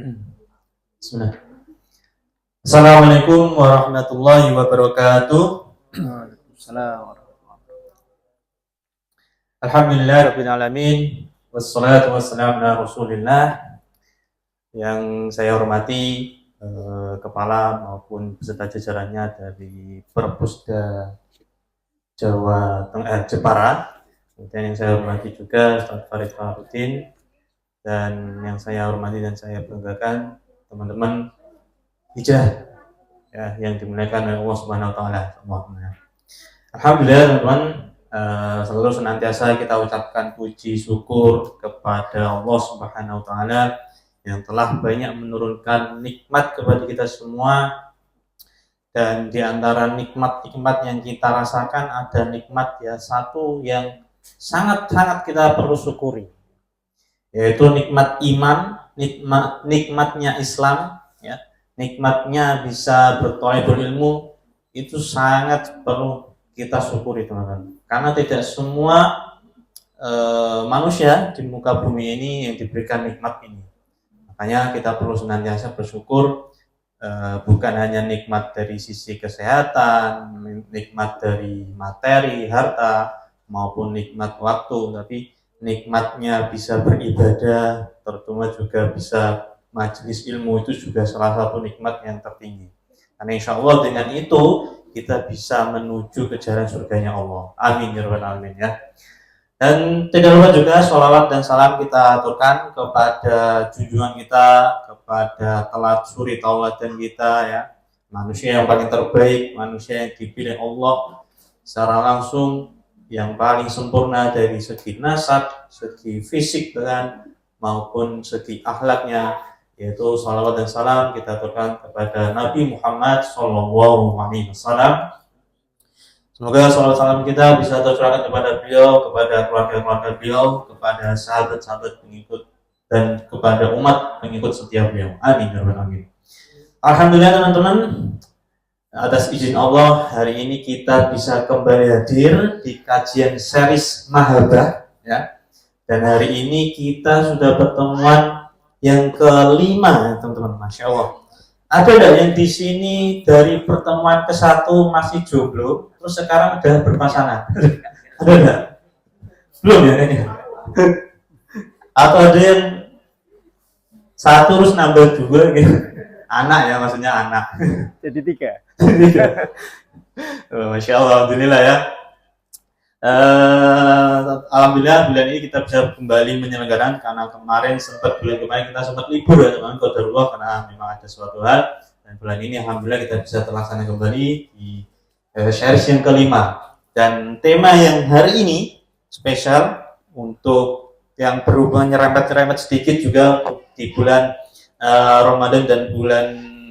Bismillah. Assalamualaikum warahmatullahi wabarakatuh. Waalaikumsalam. Alhamdulillah rabbil alamin. Wassalatu wassalamu ala Rasulillah. Yang saya hormati kepala maupun beserta jajarannya dari Perpusda Jawa Tengah Jepara. Kemudian yang saya hormati juga Ustaz Farid Fahrudin, dan yang saya hormati dan saya banggakan teman-teman hijrah ya, yang dimuliakan oleh Allah Subhanahu wa taala. Alhamdulillah teman-teman, selalu senantiasa kita ucapkan puji syukur kepada Allah Subhanahu wa taala yang telah banyak menurunkan nikmat kepada kita semua. Dan di antara nikmat-nikmat yang kita rasakan ada nikmat ya satu yang sangat-sangat kita perlu syukuri, yaitu nikmat iman, nikmatnya Islam ya, nikmatnya bisa berthalabul ilmu. Itu sangat perlu kita syukuri teman-teman, karena tidak semua manusia di muka bumi ini yang diberikan nikmat ini. Makanya kita perlu senantiasa bersyukur, bukan hanya nikmat dari sisi kesehatan, nikmat dari materi, harta, maupun nikmat waktu, tapi nikmatnya bisa beribadah, terutama juga bisa majelis ilmu, itu juga salah satu nikmat yang tertinggi. Karena insya Allah dengan itu kita bisa menuju ke jalan surganya Allah. Amin ya rabbal alamin ya. Dan tidak lupa juga sholawat dan salam kita aturkan kepada junjungan kita, kepada telat suri tauladan kita ya, manusia yang paling terbaik, manusia yang dipilih Allah secara langsung, yang paling sempurna dari segi nasab, segi fisik dan maupun segi akhlaknya, yaitu salawat dan salam kita aturkan kepada Nabi Muhammad SAW. Semoga salawat salam kita bisa tercurahkan kepada beliau, kepada keluarga-keluarga beliau, kepada sahabat-sahabat pengikut, dan kepada umat pengikut setiap beliau. Amin ya rabbal alamin. Alhamdulillah teman-teman, atas izin Allah hari ini kita bisa kembali hadir di kajian series Mahabbah ya. Dan hari ini kita sudah pertemuan yang kelima teman-teman, masya Allah. Ada enggak yang di sini dari pertemuan ke-1 masih jomblo, terus sekarang udah berpasangan? Ada enggak? Belum ya kayaknya. Atau ada yang 1 terus nambah 2 gitu. Anak ya, maksudnya anak. Jadi 3. Masya Allah, alhamdulillah ya. Alhamdulillah bulan ini kita bisa kembali menyelenggarakan, karena bulan kemarin kita sempat libur ya teman-teman, qadarullah, karena memang ada suatu hal. Dan bulan ini alhamdulillah kita bisa terlaksana kembali di series yang kelima. Dan tema yang hari ini spesial untuk yang berhubungan nyerempet-nyerempet sedikit juga di bulan Ramadan dan bulan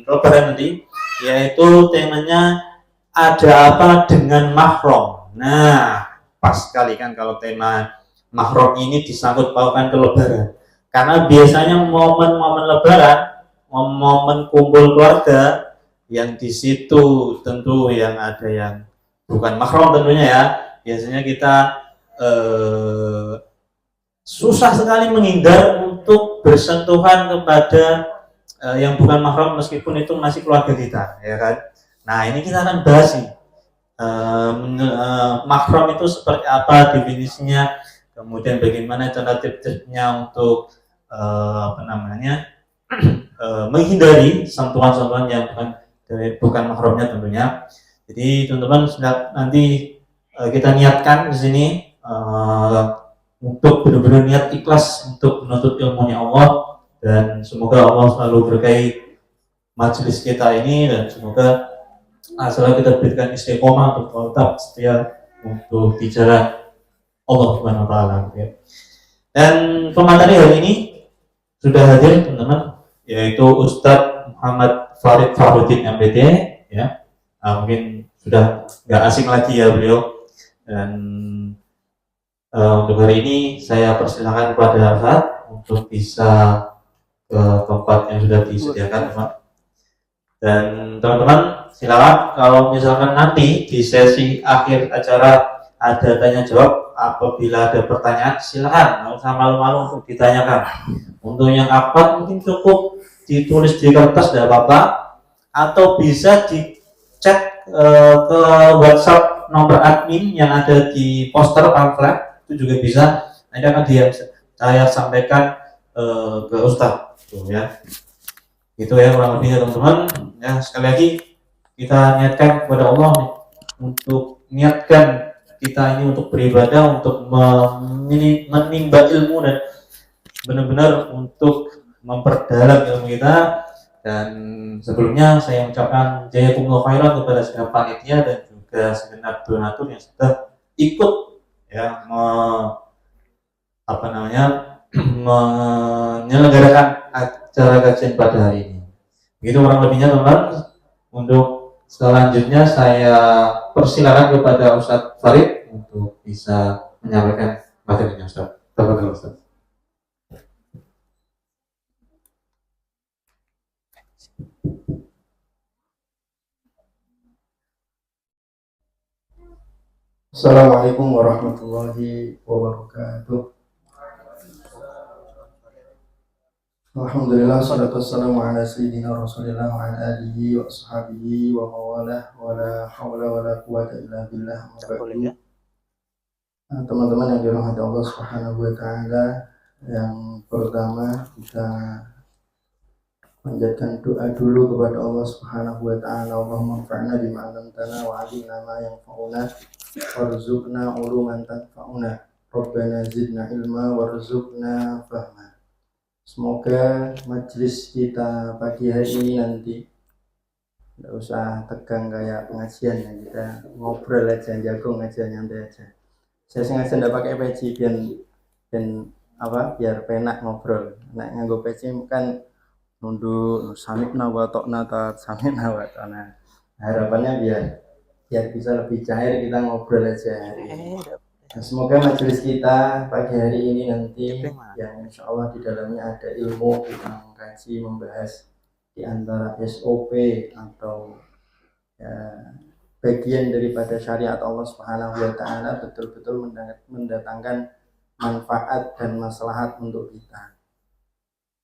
Lebaran nanti, yaitu temanya ada apa dengan mahram. Nah, pas sekali kan kalau tema mahram ini disangkut pautkan ke Lebaran, karena biasanya momen-momen Lebaran, momen kumpul keluarga, yang di situ tentu yang ada yang bukan mahram tentunya ya, biasanya kita susah sekali menghindar untuk bersentuhan kepada yang bukan mahram, meskipun itu masih keluarga kita ya kan. Nah ini kita akan bahas nih, mahram itu seperti apa definisinya, kemudian bagaimana cara tips-tipsnya untuk menghindari sentuhan-sentuhan yang bukan mahramnya tentunya. Jadi teman-teman nanti kita niatkan di sini untuk benar-benar niat ikhlas untuk menuntut ilmunya Allah, dan semoga Allah selalu berkahi majelis kita ini, dan semoga selalu kita berikan istiqomah untuk tetap setia untuk di jalan Allah Subhanahu wa taala. Dan pemateri hari ini sudah hadir teman-teman, yaitu Ustadz Muhammad Farid Fahrudin MPD ya. Mungkin sudah nggak asing lagi ya beliau. Dan untuk hari ini saya persilakan kepada Ustaz untuk bisa ke tempat yang sudah disediakan teman. Dan teman-teman silakan kalau misalkan nanti di sesi akhir acara ada tanya jawab, apabila ada pertanyaan silakan, nggak usah malu-malu untuk ditanyakan. Untuk yang akbar mungkin cukup ditulis di kertas tidak apa-apa, atau bisa dicek ke WhatsApp nomor admin yang ada di poster pamflet, itu juga bisa. Nanti akan saya sampaikan ke Ustadz tuh ya. Itu ya kurang lebihnya teman-teman. Ya, sekali lagi kita niatkan kepada Allah nih, untuk niatkan kita ini untuk beribadah, untuk menimba ilmu dan benar-benar untuk memperdalam ilmu kita. Dan sebelumnya saya mengucapkan jazakumullah khairan kepada segenap panitia dan juga segenap donatur yang sudah ikut ya menyelenggarakan acara kajian pada hari ini. Begitu kurang lebihnya teman-teman. Untuk selanjutnya saya persilakan kepada Ustadz Farid untuk bisa menyampaikan materinya. Ustadz, tafadhol Ustadz. Assalamualaikum warahmatullahi wabarakatuh. Alhamdulillah, salatu wassalamu ala sayyidina rasulillah wa ala alihi wa ashabihi wa mawalah wa la hawla wa la quwata illa billah. Teman-teman yang dirahmati Allah Subhanahu wa taala, yang pertama kita panjatkan doa dulu kepada Allah Subhanahu wa taala. Allahumma anfa'na bima 'allamtana wa 'allimna ma yanfa'una warzuqna 'uluman tanfa'una. Rabbana zidna ilma warzuqna fahma. Semoga majelis kita pagi hari ini nanti tidak usah tegang kayak pengajian ya, kita ngobrol aja, jagung aja, nyantai aja. Saya sengaja tidak pakai peci biar penak ngobrol. Nek nganggo peci kan nunduk samikna wa ta'na samikna wa ta'na. Harapannya biar bisa lebih cair, kita ngobrol aja hari ini. Nah, semoga majelis kita pagi hari ini nanti yang insya Allah di dalamnya ada ilmu, kita mengkaji, membahas di antara SOP atau ya, bagian daripada syariat Allah Subhanahu wa taala, betul-betul mendatangkan manfaat dan maslahat untuk kita.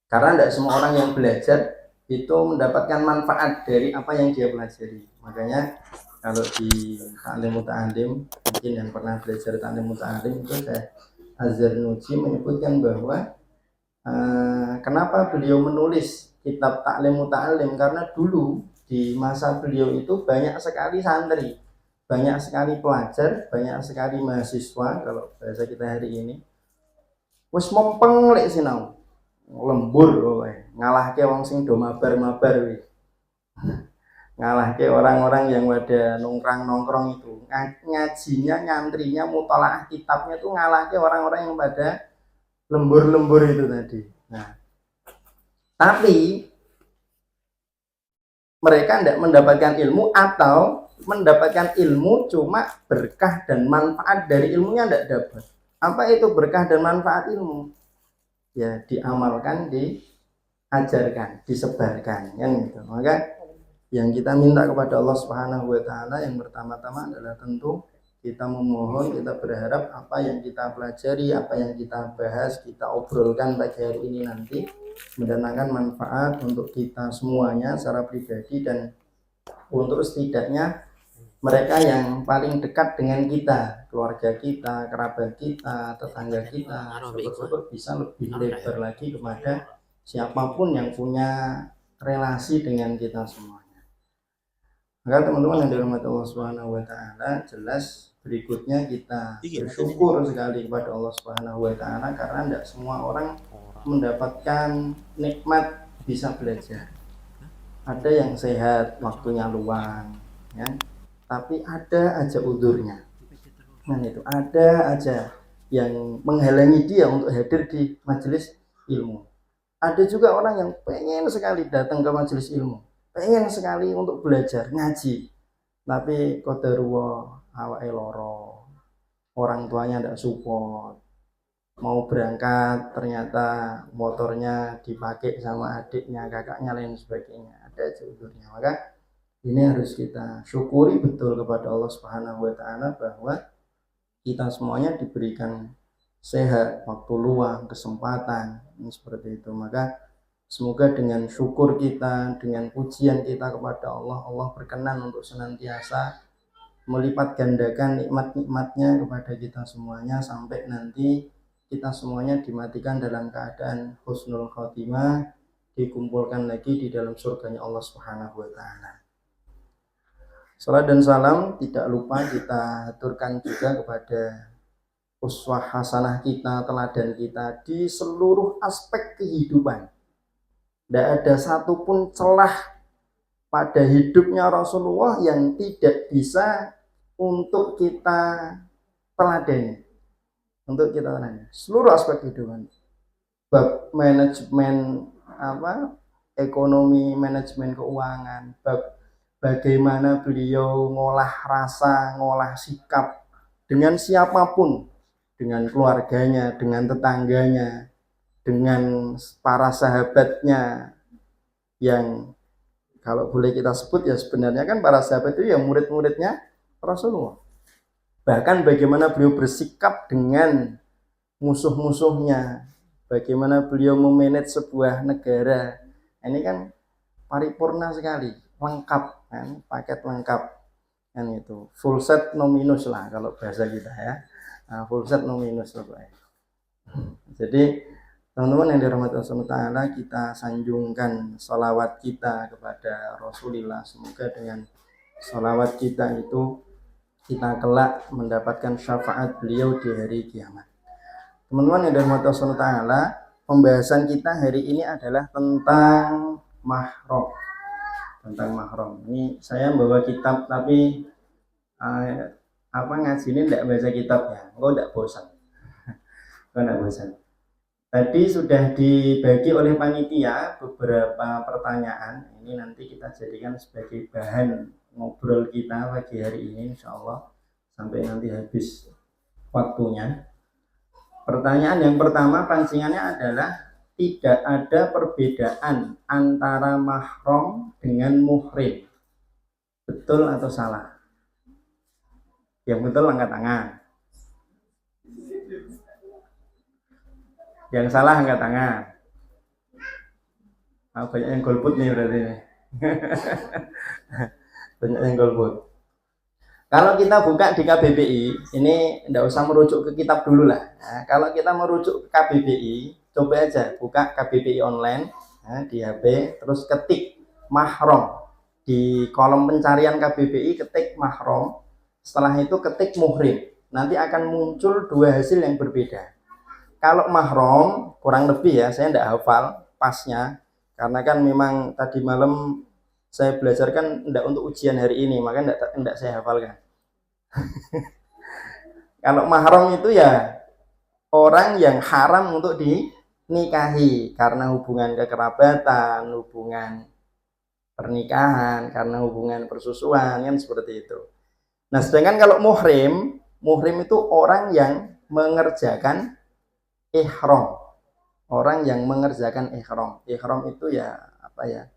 Karena tidak semua orang yang belajar itu mendapatkan manfaat dari apa yang dia pelajari. Makanya kalau di Ta'lim Muta'alim, mungkin yang pernah belajar Ta'lim Muta'alim itu saya Azhar Nuji menyebutkan bahwa kenapa beliau menulis kitab Ta'lim Muta'alim, karena dulu di masa beliau itu banyak sekali santri, banyak sekali pelajar, banyak sekali mahasiswa, kalau bahasa kita hari ini wis mempeng lek sinau lembur ngalahke wong sing do mabar-mabar wis. Ngalahke orang-orang yang pada nongkrong itu, ngajinya, ngantrinya, mutalaah kitabnya itu ngalahke orang-orang yang pada lembur-lembur itu tadi. Nah, tapi mereka tidak mendapatkan ilmu, atau mendapatkan ilmu cuma berkah dan manfaat dari ilmunya tidak dapat. Apa itu berkah dan manfaat ilmu? Ya diamalkan, diajarkan, disebarkan, kan gitu. Maka yang kita minta kepada Allah Subhanahu wa taala yang pertama-tama adalah tentu kita memohon, kita berharap apa yang kita pelajari, apa yang kita bahas, kita obrolkan pagi hari ini nanti mendatangkan manfaat untuk kita semuanya secara pribadi, dan untuk setidaknya mereka yang paling dekat dengan kita, keluarga kita, kerabat kita, tetangga kita, sahabat-sahabat, bisa lebih lebar lagi kepada siapapun yang punya relasi dengan kita semua. Maka teman-teman yang dirahmati Allah Subhanahu wa taala, jelas berikutnya kita bersyukur sekali kepada Allah Subhanahu wa taala, karena tidak semua orang mendapatkan nikmat bisa belajar. Ada yang sehat, waktunya luang, ya. Tapi ada aja udurnya. Nah, itu ada aja yang menghalangi dia untuk hadir di majelis ilmu. Ada juga orang yang pengen sekali datang ke majelis ilmu, pengen sekali untuk belajar ngaji, tapi qadarullah awake loro, orang tuanya tidak support, mau berangkat ternyata motornya dipakai sama adiknya, kakaknya, lain sebagainya, ada udurnya. Maka ini harus kita syukuri betul kepada Allah Subhanahu wa taala bahwa kita semuanya diberikan sehat, waktu luang, kesempatan, seperti itu. Maka Semoga dengan syukur kita, dengan pujian kita kepada Allah, Allah berkenan untuk senantiasa melipat gandakan nikmat-nikmatnya kepada kita semuanya sampai nanti kita semuanya dimatikan dalam keadaan husnul khotimah, dikumpulkan lagi di dalam surganya Allah Subhanahu wa taala. Salat dan salam tidak lupa kita aturkan juga kepada uswah hasanah kita, teladan kita di seluruh aspek kehidupan. Tidak ada satupun celah pada hidupnya Rasulullah yang tidak bisa untuk kita teladani. Untuk kita teladani. Seluruh aspek kehidupan. Bab manajemen ekonomi, manajemen keuangan, bab bagaimana beliau ngolah rasa, ngolah sikap dengan siapapun, dengan keluarganya, dengan tetangganya, dengan para sahabatnya yang kalau boleh kita sebut ya sebenarnya kan para sahabat itu ya murid-muridnya Rasulullah. Bahkan bagaimana beliau bersikap dengan musuh-musuhnya, bagaimana beliau memanage sebuah negara. Ini kan paripurna sekali, lengkap kan, paket lengkap kan itu. Full set no minus lah kalau bahasa kita ya. Nah, full set no minus lah. Jadi teman-teman yang dirahmati Allah Ta'ala, kita sanjungkan sholawat kita kepada Rasulullah. Semoga dengan sholawat kita itu kita kelak mendapatkan syafaat beliau di hari kiamat. Teman-teman yang dirahmati Allah Ta'ala, pembahasan kita hari ini adalah tentang mahram. Tentang mahram. Ini saya bawa kitab tapi ngaji ini tidak baca kitab ya. Enggak tidak bosan. Enggak bosan. Tadi sudah dibagi oleh panitia beberapa pertanyaan. Ini nanti kita jadikan sebagai bahan ngobrol kita pagi hari ini, insya Allah sampai nanti habis waktunya. Pertanyaan yang pertama pancingannya adalah tidak ada perbedaan antara mahram dengan muhrim. Betul atau salah? Yang betul angkat tangan. Yang salah angkat tangan. Banyak yang golput nih berarti nih. Banyak yang golput. Kalau kita buka di KBBI, ini tidak usah merujuk ke kitab dulu lah. Nah, kalau kita merujuk ke KBBI, coba aja buka KBBI online di HP, terus ketik mahram di kolom pencarian KBBI, ketik mahram. Setelah itu ketik muhrim. Nanti akan muncul dua hasil yang berbeda. Kalau mahram kurang lebih ya, saya tidak hafal pasnya karena kan memang tadi malam saya belajar kan tidak untuk ujian hari ini, maka tidak saya hafalkan. Kalau mahram itu ya orang yang haram untuk dinikahi karena hubungan kekerabatan, hubungan pernikahan, karena hubungan persusuan kan seperti itu. Nah, sedangkan kalau muhrim itu orang yang mengerjakan ihram. Orang yang mengerjakan ihram. Ihram itu ya apa ya?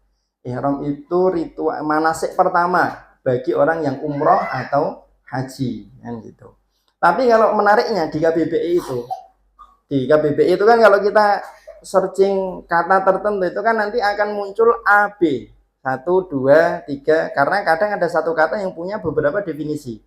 Ihram itu ritual manasik pertama bagi orang yang umroh atau haji kan gitu. Tapi kalau menariknya di KBBI itu kan kalau kita searching kata tertentu itu kan nanti akan muncul AB 1, 2, 3 karena kadang ada satu kata yang punya beberapa definisi.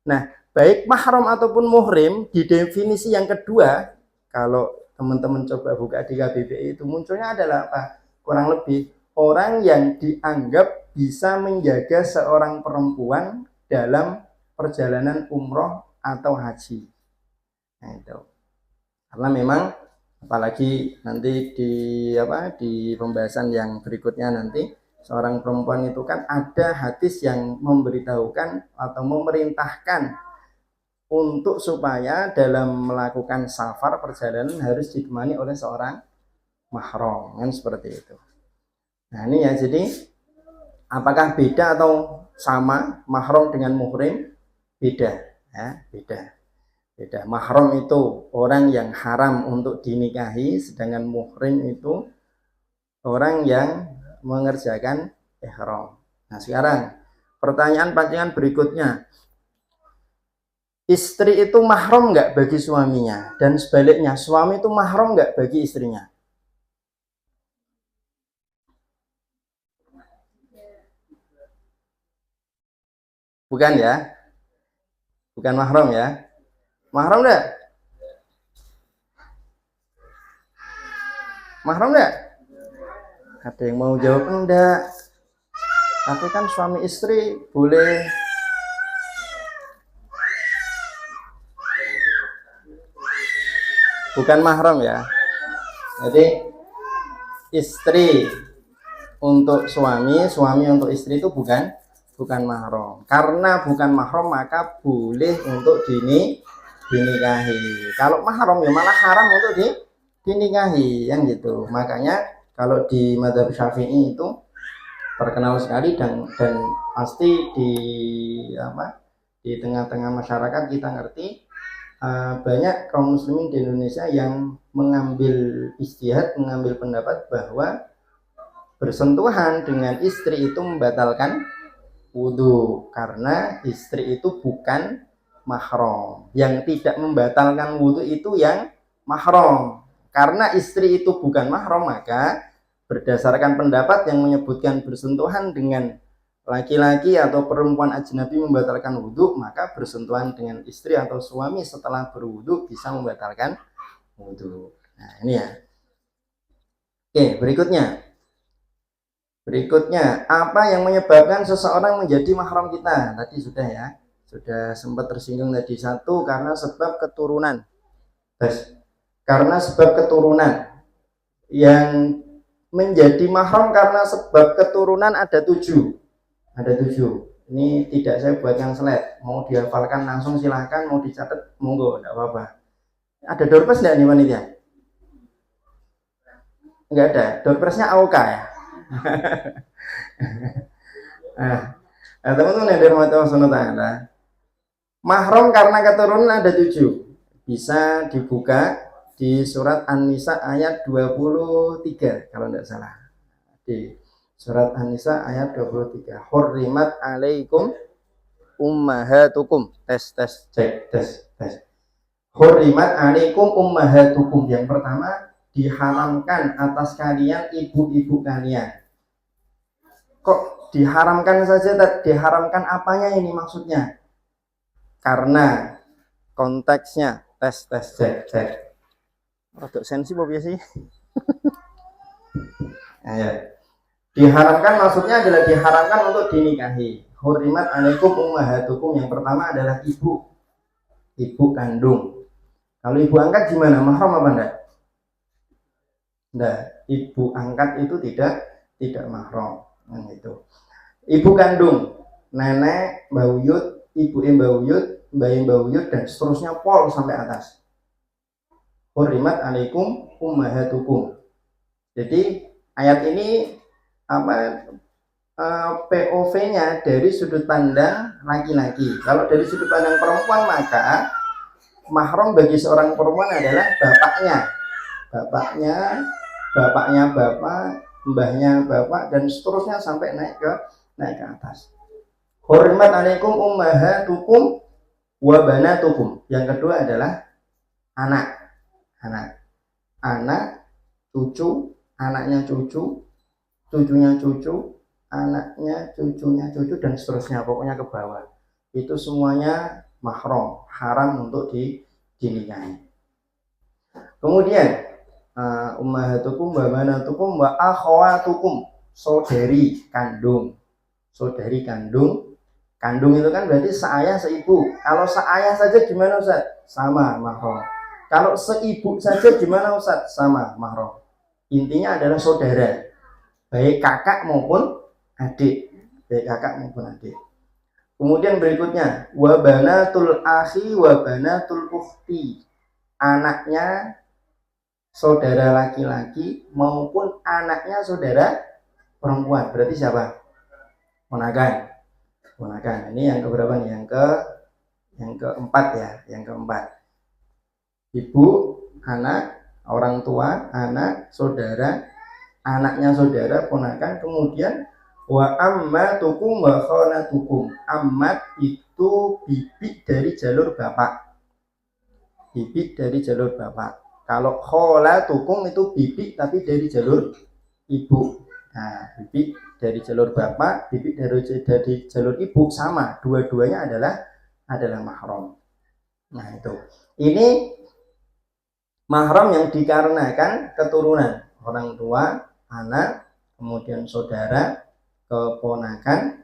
Nah, baik mahram ataupun muhrim di definisi yang kedua, kalau teman-teman coba buka di KBBI itu munculnya adalah apa? Kurang lebih orang yang dianggap bisa menjaga seorang perempuan dalam perjalanan umroh atau haji. Nah, itu. Karena memang apalagi nanti di pembahasan yang berikutnya nanti seorang perempuan itu kan ada hadis yang memberitahukan atau memerintahkan untuk supaya dalam melakukan safar perjalanan harus ditemani oleh seorang mahram kan seperti itu. Nah ini ya, jadi apakah beda atau sama mahram dengan muhrim? Beda ya, beda. Mahram itu orang yang haram untuk dinikahi, sedangkan muhrim itu orang yang mengerjakan ihram. Nah sekarang pertanyaan pancingan berikutnya, istri itu mahram nggak bagi suaminya, dan sebaliknya suami itu mahram nggak bagi istrinya? Bukan ya? Bukan mahram ya? Mahram enggak? Mahram enggak? Ada yang mau jawab enggak? Tapi kan suami istri boleh bukan mahram ya. Jadi istri untuk suami, suami untuk istri itu bukan mahram. Karena bukan mahram maka boleh untuk dinikahi. Kalau mahram ya malah haram untuk dinikahi, yang gitu. Makanya kalau di mazhab Syafi'i itu terkenal sekali dan pasti di tengah-tengah masyarakat kita ngerti, banyak kaum muslimin di Indonesia yang mengambil ijtihad, mengambil pendapat bahwa bersentuhan dengan istri itu membatalkan wudhu, karena istri itu bukan mahram. Yang tidak membatalkan wudhu itu yang mahram. Karena istri itu bukan mahram, maka berdasarkan pendapat yang menyebutkan bersentuhan dengan laki-laki atau perempuan ajnabi membatalkan wudhu, maka bersentuhan dengan istri atau suami setelah berwudhu bisa membatalkan wudhu. Nah ini ya. Oke, berikutnya apa yang menyebabkan seseorang menjadi mahram kita? Tadi sudah ya, sudah sempat tersinggung tadi. Satu, karena sebab keturunan. Karena sebab keturunan. Yang menjadi mahram karena sebab keturunan ada 7. Ini tidak saya buatkan slide, mau dihafalkan langsung silahkan, mau dicatat monggo, tidak apa-apa. Ada doorpress enggak nih panitia? Enggak ada, doorpressnya AOK ya. Nah, teman-teman yang dirahmati Allah Subhanahu wa taala, mahram karena keturunan ada 7. Bisa dibuka di surat An-Nisa ayat 23 kalau tidak salah. Di surat An-Nisa ayat 23. Hurrimat alaikum ummahatukum. Tes. Hurrimat alaikum ummahatukum. Yang pertama, diharamkan atas kalian ibu-ibu kalian. Kok diharamkan saja? Diharamkan apanya ini maksudnya? Karena konteksnya cek. Rodok sensitif ya sih. Diharamkan maksudnya adalah diharamkan untuk dinikahi. Hurrimat alaikum ummahatukum, yang pertama adalah ibu kandung. Kalau ibu angkat gimana? Mahram apa enggak? Enggak, ibu angkat itu tidak mahram. Gitu. Ibu kandung, nenek, mbah uyut, ibu mbah uyut, mbah uyut, dan seterusnya pol sampai atas. Hurrimat alaikum ummahatukum. Jadi ayat ini POV-nya dari sudut pandang laki-laki. Kalau dari sudut pandang perempuan, maka mahram bagi seorang perempuan adalah bapaknya bapak, mbahnya bapak, dan seterusnya sampai naik ke atas. Hurrimat alaikum ummahatukum wa banatukum. Yang kedua adalah anak, cucu, anaknya cucu, cucunya cucu, anaknya cucunya cucu, dan seterusnya, pokoknya ke bawah. Itu semuanya mahram, haram untuk dinikahi. Kemudian ummahatukum wa banatukum wa akhwatukum, saudari kandung. Kandung itu kan berarti seayah seibu. Kalau seayah saja gimana Ustaz? Sama mahram. Kalau seibu saja gimana Ustaz? Sama mahram. Intinya adalah saudara, baik kakak maupun adik. Kemudian berikutnya, wa banatul akhi wa banatul ukhti. Anaknya saudara laki-laki maupun anaknya saudara perempuan. Berarti siapa? Ponakan. Ini yang keberapa nih? Yang keempat ya, Ibu, anak, orang tua, anak, saudara, anaknya saudara, ponakan. Kemudian wa ammatukum wa khanatukum. Ammat itu bibi dari jalur bapak. Kalau khalatukum itu bibi tapi dari jalur ibu. Nah, bibi dari jalur bapak, bibi dari jalur ibu sama, dua-duanya adalah mahram. Nah, itu. Ini mahram yang dikarenakan keturunan, orang tua, anak, kemudian saudara, keponakan,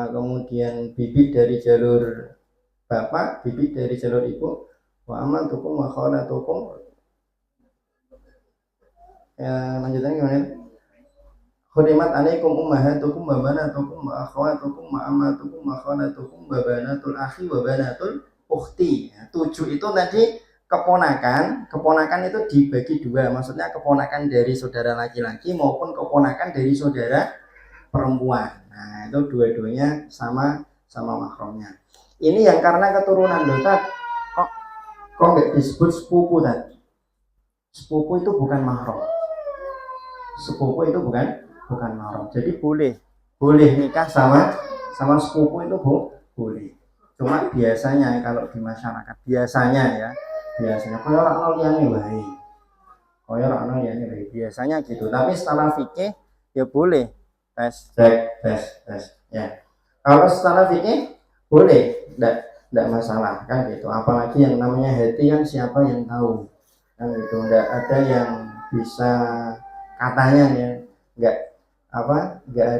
kemudian bibi dari jalur bapak, bibi dari jalur ibu, wa amatukum wa khalatukum. Lanjutannya gimana? Khurimat alaikum ummahatukum wa banatukum wa akhwatukum wa ammatukum wa khalatukum wa banatul akhi wa banatul ukhti. 7 itu tadi keponakan. Keponakan itu dibagi dua, maksudnya keponakan dari saudara laki-laki maupun keponakan dari saudara perempuan. Nah, itu dua-duanya sama mahramnya. Ini yang karena keturunan loh, kok nggak disebut sepupu tadi? Sepupu itu bukan mahram. Sepupu itu bukan mahram. Jadi boleh nikah sama sepupu itu boleh. Cuma biasanya kalau di masyarakat biasanya koyo ora ono liyane wae. Biasanya gitu. Tapi secara fikih ya boleh. Tes ya. Kalau secara fikih boleh, enggak masalah kan gitu. Apalagi yang namanya hati kan siapa yang tahu. Kan gitu. Enggak ada yang bisa katanya ya, enggak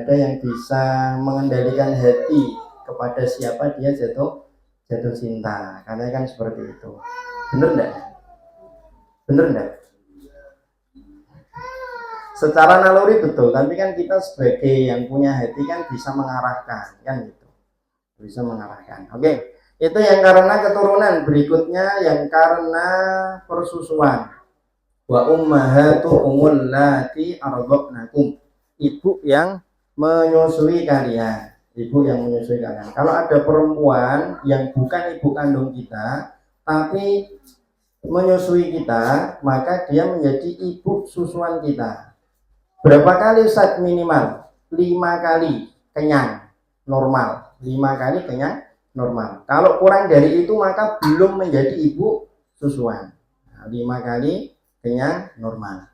ada yang bisa mengendalikan hati kepada siapa dia jatuh cinta. Katanya kan seperti itu. Bener enggak? Secara naluri betul, tapi kan kita sebagai yang punya hati kan bisa mengarahkan, kan gitu. Bisa mengarahkan. Oke, itu yang karena keturunan. Berikutnya yang karena persusuan. Wa ummahatukumul lati ardhanakum. Ibu yang menyusui kalian. Kalau ada perempuan yang bukan ibu kandung kita, tapi menyusui kita, maka dia menjadi ibu susuan kita. Berapa kali Ustaz? Minimal 5 kali kenyang normal. 5 kali kenyang normal. Kalau kurang dari itu maka belum menjadi ibu susuan. Nah, 5 kali kenyang normal.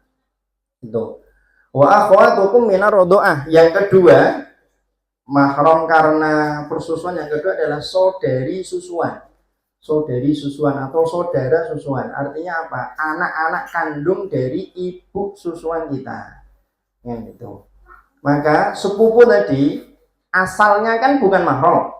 Itu. Wa akhwatukum minar rodho'ah. Yang kedua, mahram karena persusuan yang kedua adalah saudari susuan. Saudari susuan atau saudara susuan. Artinya apa? Anak-anak kandung dari ibu susuan kita. Yang gitu. Maka sepupu tadi asalnya kan bukan mahram.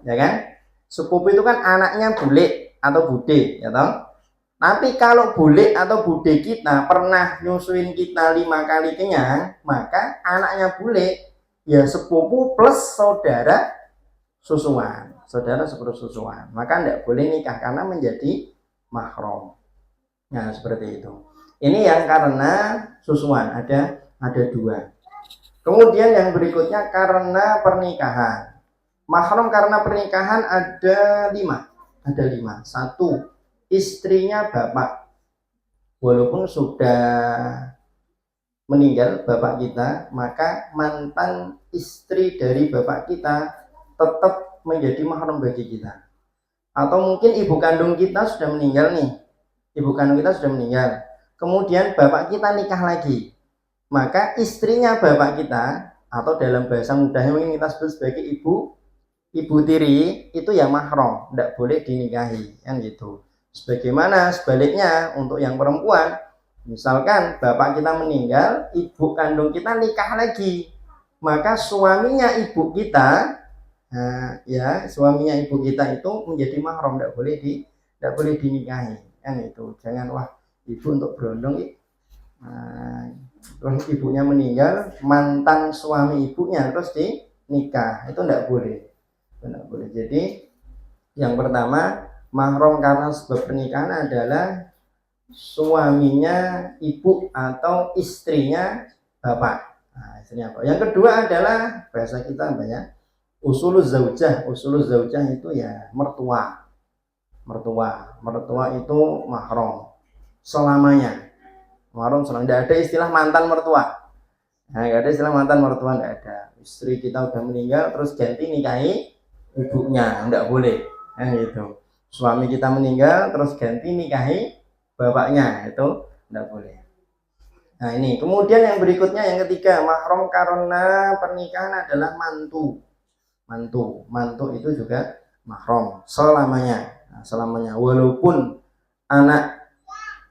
Ya kan? Sepupu itu kan anaknya bule atau bude, ya toh? Tapi kalau bule atau bude kita pernah nyusuin kita 5 kali kenyang, maka anaknya bule ya sepupu plus saudara susuan. Saudara sepersusuan. Maka tidak boleh nikah karena menjadi mahram. Nah, seperti itu. Ini yang karena susuan ada 2. Kemudian yang berikutnya karena pernikahan. Mahram karena pernikahan ada 5. 1. Istrinya bapak. Walaupun sudah meninggal bapak kita, maka mantan istri dari bapak kita tetap menjadi mahram bagi kita. Atau mungkin ibu kandung kita sudah meninggal nih. Kemudian bapak kita nikah lagi. Maka istrinya bapak kita, atau dalam bahasa mudahnya mungkin kita sebut sebagai ibu tiri, itu ya mahram, tidak boleh dinikahi, kan gitu. Sebagaimana sebaliknya untuk yang perempuan, misalkan bapak kita meninggal, ibu kandung kita nikah lagi, maka suaminya ibu kita, suaminya ibu kita itu menjadi mahram, tidak boleh dinikahi, kan itu. Jangan wah ibu untuk berondong, terus ibunya meninggal, mantan suami ibunya terus dinikah, itu tidak boleh. Jadi yang pertama, mahram karena sebab pernikahan adalah suaminya ibu atau istrinya bapak. Nah, istrinya bapak. Yang kedua adalah bahasa kita banyak usuluz zaujah. Usuluz zaujah itu ya mertua itu mahram selamanya. Mahram selamanya. Tidak ada istilah mantan mertua. Nah, nggak ada istilah mantan mertua, nggak ada. Istri kita udah meninggal terus ganti nikahi ibunya, nggak boleh. Nah, gitu. Suami kita meninggal terus ganti nikahi bapaknya, itu nggak boleh. Nah ini, kemudian yang berikutnya yang ketiga, mahram karena pernikahan adalah mantu. Mantu itu juga mahram selamanya. Nah, selamanya, walaupun anak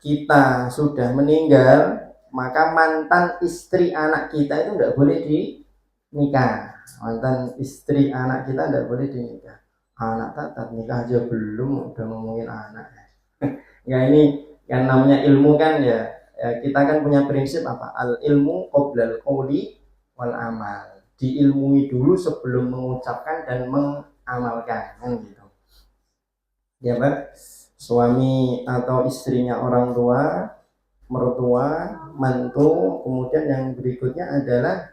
kita sudah meninggal, maka mantan istri anak kita itu tidak boleh dinikah. Mantan istri anak kita tidak boleh dinikah. Anak tak nikah aja belum udah ngomongin anak. Ya ini yang namanya ilmu kan ya, kita kan punya prinsip apa? Al ilmu qoblal qouli wal amal. Diilmui dulu sebelum mengucapkan dan mengamalkan, kan gitu. Ya Pak, suami atau istrinya orang tua, mertua, mantu, kemudian yang berikutnya adalah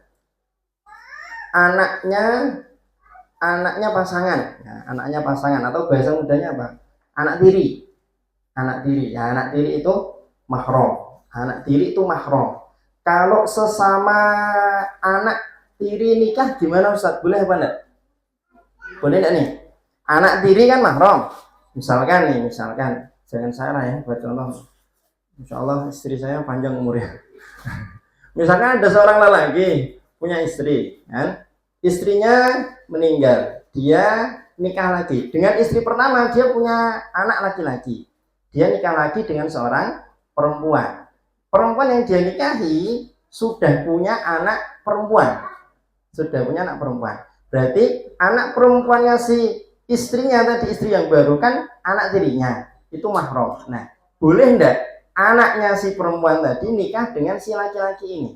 anaknya pasangan. Ya, anaknya pasangan atau bahasa mudanya apa? Anak tiri. Ya, anak tiri itu mahram. Anak tiri itu mahram. Kalau sesama anak tiri nikah gimana Ustaz? Boleh apa enggak? Boleh enggak nih? Anak tiri kan mahram. Misalkan jangan salah ya buat contoh. Insya Allah istri saya panjang umurnya. Misalkan ada seorang lelaki punya istri, kan? Istrinya meninggal, dia nikah lagi. Dengan istri pertama dia punya anak laki-laki. Dia nikah lagi dengan seorang perempuan. Perempuan yang dia nikahi sudah punya anak perempuan. Berarti anak perempuannya si istrinya tadi, istri yang baru kan anak tirinya. Itu mahram. Nah, boleh enggak anaknya si perempuan tadi nikah dengan si laki-laki ini?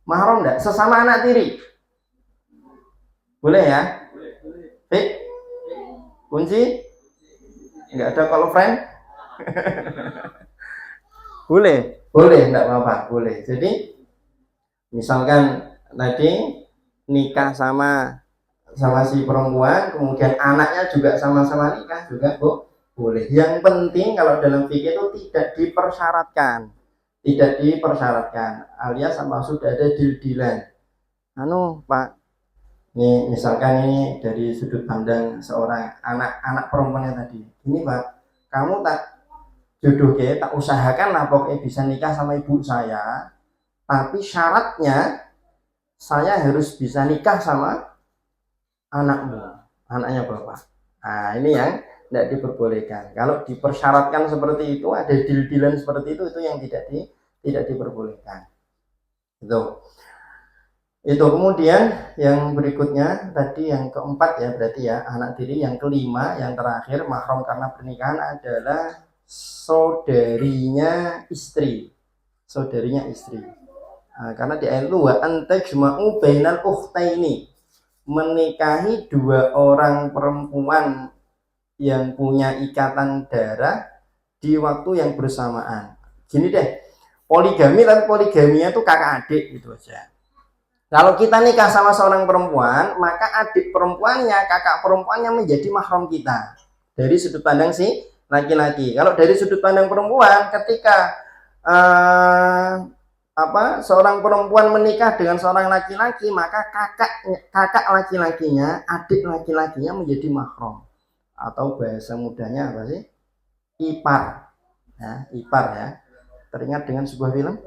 Mahram enggak? Sesama anak tiri. Boleh ya? Fik? Kunci? Enggak ada call friend? boleh, enggak apa-apa, boleh. Jadi misalkan tadi nikah sama si perempuan, kemudian anaknya juga sama-sama nikah juga boleh. Yang penting kalau dalam fikih itu tidak dipersyaratkan, alias sama sudah ada deal-dealan. Pak, ini misalkan ini dari sudut pandang seorang anak perempuannya tadi. Ini Pak, kamu tak jodoh tak usahakan lah pokoknya bisa nikah sama ibu saya, tapi syaratnya saya harus bisa nikah sama anaknya Bapak. Nah ini yang tidak diperbolehkan. Kalau dipersyaratkan seperti itu, ada deal-dealan seperti itu yang tidak diperbolehkan. Itu kemudian yang berikutnya tadi yang keempat ya, berarti ya anak tiri. Yang kelima, yang terakhir, mahram karena pernikahan adalah saudarinya istri. Nah, karena di ayat itu wa antajma'u bainal ukhtaini, menikahi dua orang perempuan yang punya ikatan darah di waktu yang bersamaan. Gini deh, poligami, tapi poligaminya itu kakak adik gitu aja. Kalau kita nikah sama seorang perempuan, maka adik perempuannya, kakak perempuannya menjadi mahram kita dari sudut pandang si laki-laki. Kalau dari sudut pandang perempuan, ketika seorang perempuan menikah dengan seorang laki-laki, maka kakak laki-lakinya, adik laki-lakinya menjadi mahram, atau bahasa mudanya apa sih? Ipar. Ya, ipar ya. Teringat dengan sebuah film?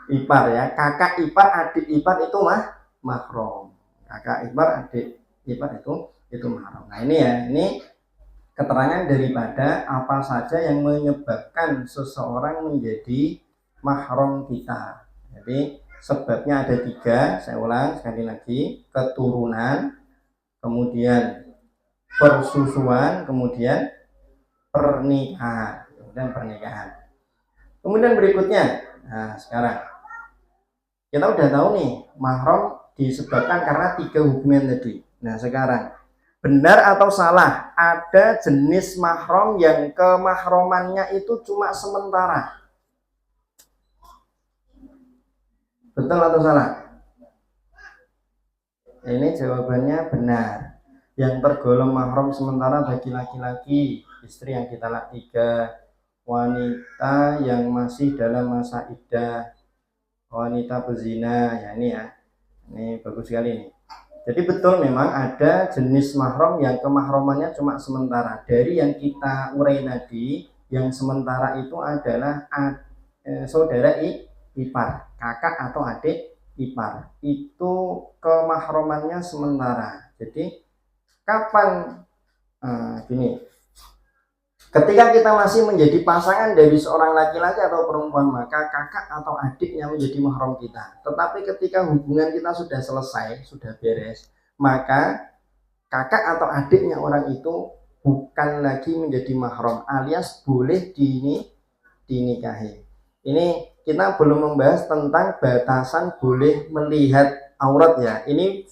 Ipar ya, kakak ipar, adik ipar itu mahram. Kakak ipar, adik ipar itu mahram. Nah ini keterangan daripada apa saja yang menyebabkan seseorang menjadi mahram kita. Jadi sebabnya ada 3, saya ulang sekali lagi: keturunan, kemudian persusuan, kemudian pernikahan. Kemudian berikutnya, nah sekarang kita udah tahu nih mahram disebabkan karena 3 hubungan tadi. Nah sekarang, benar atau salah ada jenis mahram yang kemahromannya itu cuma sementara? Betul atau salah? Ini jawabannya benar. Yang tergolong mahram sementara bagi laki-laki, istri yang ditalak 3, wanita yang masih dalam masa iddah, wanita pezina, ya ini bagus sekali nih. Jadi betul memang ada jenis mahram yang kemahramannya cuma sementara. Dari yang kita urai tadi, yang sementara itu adalah saudara ipar, kakak atau adik ipar. Itu kemahromannya sementara. Jadi kapan gini, ketika kita masih menjadi pasangan dari seorang laki-laki atau perempuan, maka kakak atau adiknya menjadi mahram kita. Tetapi ketika hubungan kita sudah selesai, sudah beres, maka kakak atau adiknya orang itu bukan lagi menjadi mahram, alias boleh dinikahi. Ini kita belum membahas tentang batasan boleh melihat aurat ya. Ini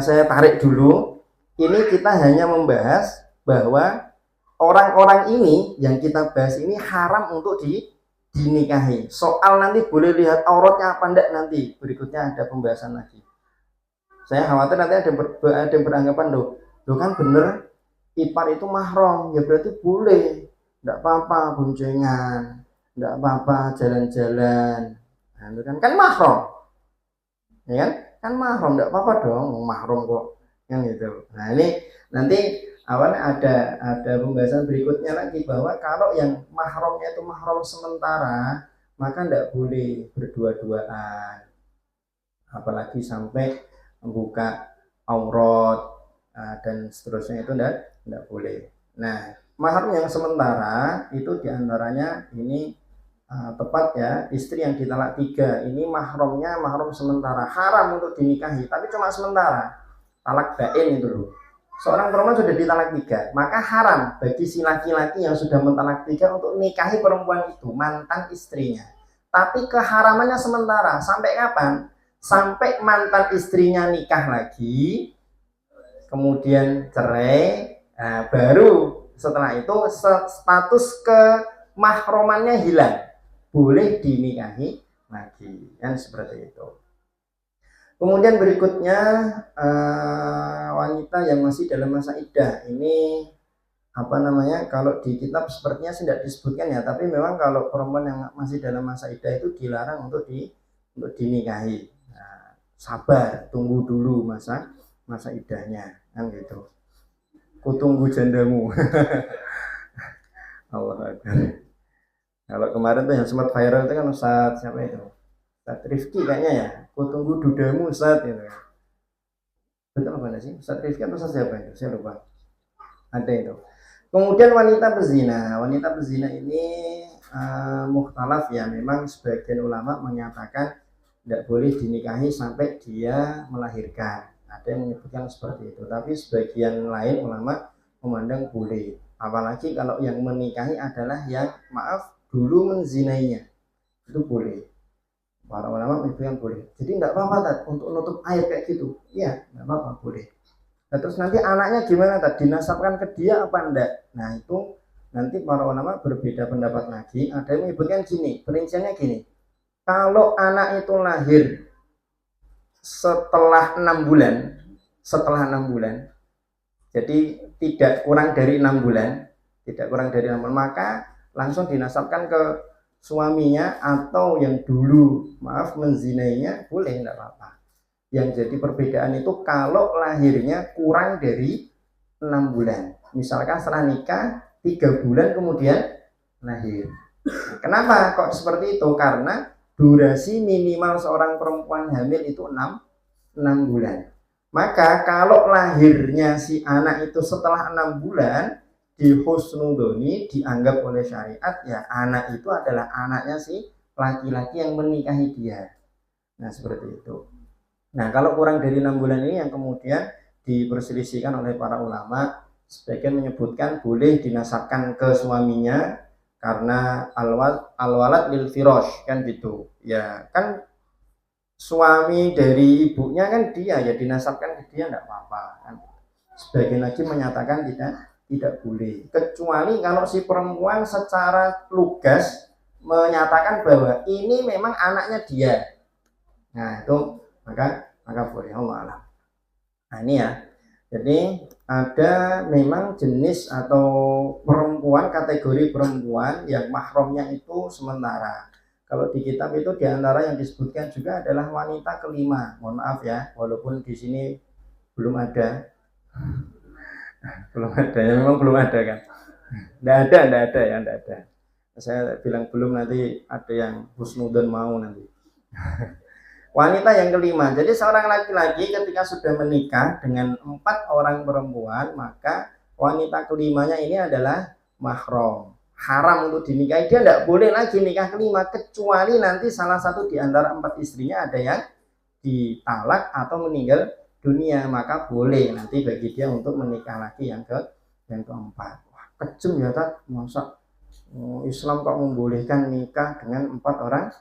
saya tarik dulu. Ini kita hanya membahas bahwa orang-orang ini yang kita bahas ini haram untuk dinikahi. Soal nanti boleh lihat auratnya apa enggak, nanti berikutnya ada pembahasan lagi. Saya khawatir nanti ada yang beranggapan loh kan bener ipar itu mahram, ya berarti boleh, enggak apa-apa boncengan, enggak apa-apa jalan-jalan. Nah, itu kan mahram. Ya kan mahram, enggak apa-apa dong, mahram kok. Yang gitu. Nah, ini nanti awalnya ada pembahasan berikutnya lagi bahwa kalau yang mahramnya itu mahram sementara, maka enggak boleh berdua-duaan. Apalagi sampai membuka aurat dan seterusnya, itu enggak boleh. Nah, mahram yang sementara itu diantaranya ini tepat ya, istri yang ditalak 3 ini mahramnya mahram sementara, haram untuk dinikahi, tapi cuma sementara. Talak bain itu loh. Seorang perempuan sudah ditalak 3, maka haram bagi si laki-laki yang sudah mentalak 3 untuk nikahi perempuan itu, mantan istrinya. Tapi keharamannya sementara. Sampai kapan? Sampai mantan istrinya nikah lagi, kemudian cerai, baru setelah itu status kemahromannya hilang, boleh dinikahi lagi, kan seperti itu. Kemudian berikutnya wanita yang masih dalam masa iddah, ini apa namanya, kalau di kitab sepertinya tidak disebutkan ya, tapi memang kalau perempuan yang masih dalam masa iddah itu dilarang untuk dinikahi. Nah, sabar, tunggu dulu masa iddahnya, kan gitu. Kutunggu jandamu. Allah Akbar. Kalau kemarin tuh yang sempat viral itu kan Ustaz siapa itu? Ustaz Rifki kayaknya ya. Kutunggu dudamu Ustaz gitu. Betul apa sih? Ustaz Rifki atau Ustaz siapa itu? Saya lupa. Ada itu. Kemudian wanita berzina. Wanita berzina ini mukhtalaf ya. Memang sebagian ulama menyatakan tidak boleh dinikahi sampai dia melahirkan. Ada yang menyebutkan seperti itu. Tapi sebagian lain ulama memandang boleh. Apalagi kalau yang menikahi adalah yang dulu menzinainya. Itu boleh. Para ulama menyebutkan boleh. Jadi tidak apa-apa untuk nutup air kayak gitu. Iya, tidak apa-apa, boleh. Nah, terus nanti anaknya gimana tadi? Dinasabkan ke dia apa enggak? Nah, itu nanti para ulama berbeda pendapat lagi. Ada yang menyebutkan gini, perinciannya gini. Kalau anak itu lahir setelah 6 bulan, jadi tidak kurang dari 6 bulan, maka langsung dinasabkan ke suaminya, atau yang dulu menzinainya boleh, tidak apa-apa. Yang jadi perbedaan itu kalau lahirnya kurang dari 6 bulan. Misalkan setelah nikah 3 bulan kemudian lahir. Nah, kenapa kok seperti itu? Karena durasi minimal seorang perempuan hamil itu 6 bulan. Maka kalau lahirnya si anak itu setelah 6 bulan, di husnudoni dianggap oleh syariat ya anak itu adalah anaknya si laki-laki yang menikahi dia. Nah, seperti itu. Nah, kalau kurang dari 6 bulan ini yang kemudian diperselisihkan oleh para ulama. Sebagian menyebutkan boleh dinasabkan ke suaminya karena al-walad lil firash, kan gitu. Ya, kan suami dari ibunya kan dia, ya dinasabkan ke dia enggak apa-apa kan. Sebagian lagi menyatakan tidak boleh, kecuali kalau si perempuan secara lugas menyatakan bahwa ini memang anaknya dia. Nah, itu maka boleh, Allah alam. Nah, ini ya. Jadi ada memang jenis atau perempuan, kategori perempuan yang mahramnya itu sementara. Kalau di kitab itu diantara yang disebutkan juga adalah wanita kelima. Mohon maaf ya, walaupun di sini belum ada. Ya memang belum ada kan. Enggak ada ya, enggak ada. Saya bilang belum, nanti ada yang husnudon mau nanti. Wanita yang kelima, jadi seorang laki-laki ketika sudah menikah dengan 4 orang perempuan, maka wanita kelimanya ini adalah mahram, haram untuk dinikahi. Dia tidak boleh lagi nikah kelima, kecuali nanti salah satu di antara 4 istrinya ada yang ditalak atau meninggal dunia, maka boleh nanti bagi dia untuk menikah lagi yang keempat. Wah, kejem ya Tat, masa Islam kok membolehkan nikah dengan 4 orang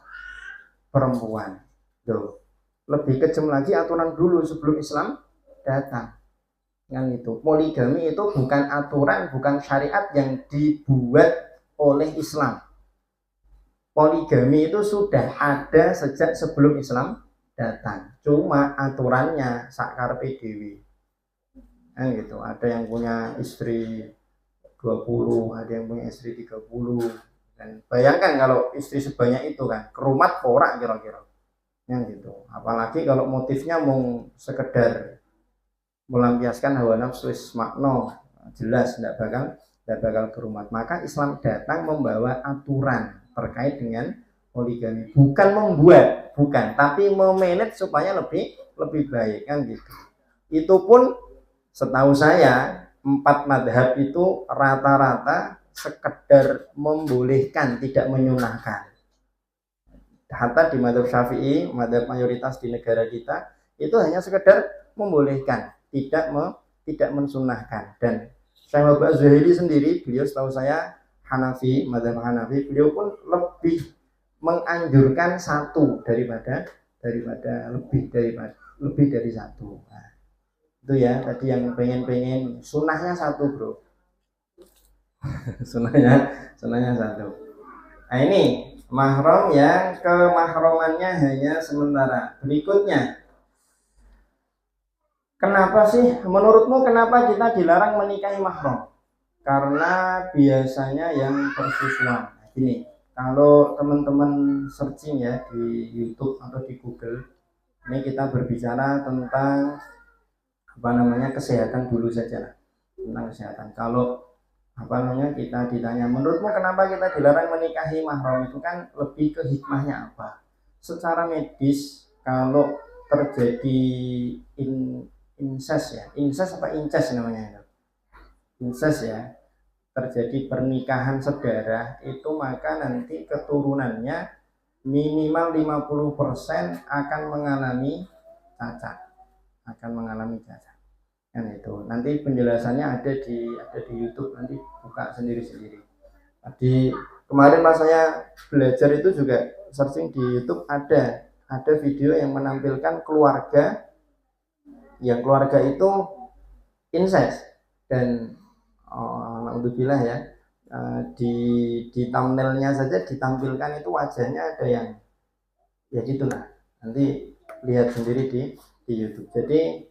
perempuan. Tuh. Lebih kejam lagi aturan dulu sebelum Islam datang. Kan itu. Poligami itu bukan aturan, bukan syariat yang dibuat oleh Islam. Poligami itu sudah ada sejak sebelum Islam datang. Cuma aturannya sakarpe dewi. Kan gitu. Ada yang punya istri 20, ada yang punya istri 30. Dan bayangkan kalau istri sebanyak itu kan, kerumat porak kira-kira. Yang gitu. Apalagi kalau motifnya mau sekedar melampiaskan hawa nafsu makno, jelas tidak bakal kerumat. Maka Islam datang membawa aturan terkait dengan poligami, bukan membuat, bukan, tapi memanage supaya lebih baik kan gitu. Itu pun setahu saya 4 madhab itu rata-rata sekedar membolehkan, tidak menyunahkan. Hatta di madhab Syafi'i, madhab mayoritas di negara kita itu hanya sekedar membolehkan, tidak mensunahkan. Dan Syekh Muhammad Az-Zuhaili sendiri, beliau setahu saya Hanafi, madhab Hanafi, beliau pun lebih menganjurkan 1 daripada lebih dari 1. Nah, itu ya tadi yang pengen sunahnya 1 bro. sunahnya 1. Nah ini mahram yang kemahromannya hanya sementara. Berikutnya, kenapa sih menurutmu kenapa kita dilarang menikahi mahram? Karena biasanya yang persusuan. Nah, gini, kalau teman-teman searching ya di YouTube atau di Google, ini kita berbicara tentang kesehatan dulu saja, tentang kesehatan. Kalau kita ditanya, menurutmu kenapa kita dilarang menikahi mahram, itu kan lebih ke hikmahnya apa? Secara medis, kalau terjadi incest namanya, incest ya, terjadi pernikahan sedarah itu, maka nanti keturunannya minimal 50% akan mengalami cacat. Kan itu. Nanti penjelasannya ada di YouTube, nanti buka sendiri-sendiri. Tadi kemarin pas saya belajar itu juga searching di YouTube, ada video yang menampilkan keluarga itu incest, dan alhamdulillah ya, di thumbnailnya saja ditampilkan itu wajahnya ada yang ya gitulah. Nanti lihat sendiri di YouTube. Jadi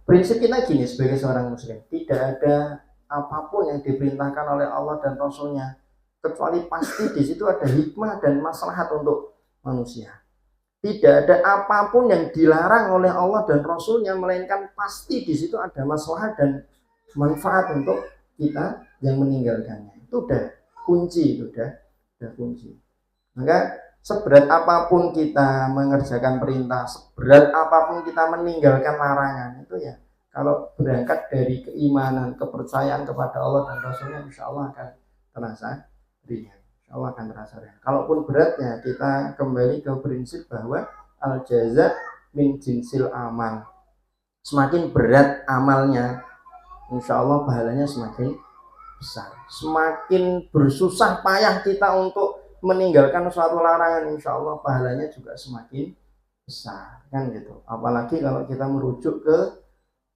prinsip kita gini, sebagai seorang muslim, tidak ada apapun yang diperintahkan oleh Allah dan Rasulnya kecuali pasti di situ ada hikmah dan maslahat untuk manusia. Tidak ada apapun yang dilarang oleh Allah dan Rasulnya, melainkan pasti di situ ada maslahat dan manfaat untuk kita yang meninggalkannya. Itu udah kunci, udah kunci. Maka seberat apapun kita mengerjakan perintah, seberat apapun kita meninggalkan larangan, itu ya kalau berangkat dari keimanan, kepercayaan kepada Allah dan Rasulnya, insya Allah akan terasa ringan. Insya Allah akan terasa ringan. Kalaupun beratnya, kita kembali ke prinsip bahwa al-jaza min jinsil amal. Semakin berat amalnya, insya Allah pahalanya semakin besar. Semakin bersusah payah kita untuk meninggalkan suatu larangan, insya Allah pahalanya juga semakin besar, kan gitu. Apalagi kalau kita merujuk ke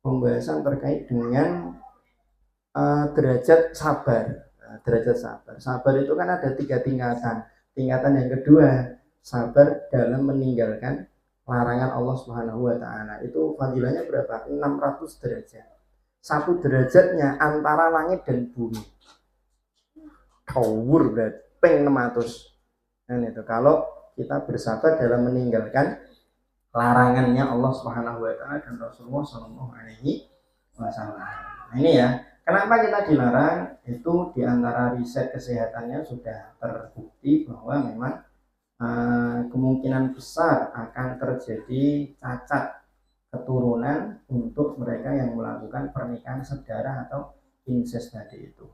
pembahasan terkait dengan derajat sabar. Sabar itu kan ada 3 tingkatan. Tingkatan yang kedua, sabar dalam meninggalkan larangan Allah Subhanahu wa taala. Itu fadilahnya berapa? 600 derajat. 1 derajatnya antara langit dan bumi. Kawur berarti peng 600. Dan itu kalau kita bersabar dalam meninggalkan larangannya Allah Subhanahu wa taala dan Rasulullah sallallahu alaihi wasallam. Nah, ini ya, Kenapa kita dilarang? Itu diantara riset kesehatannya sudah terbukti bahwa memang kemungkinan besar akan terjadi cacat keturunan untuk mereka yang melakukan pernikahan sedara atau incest tadi itu.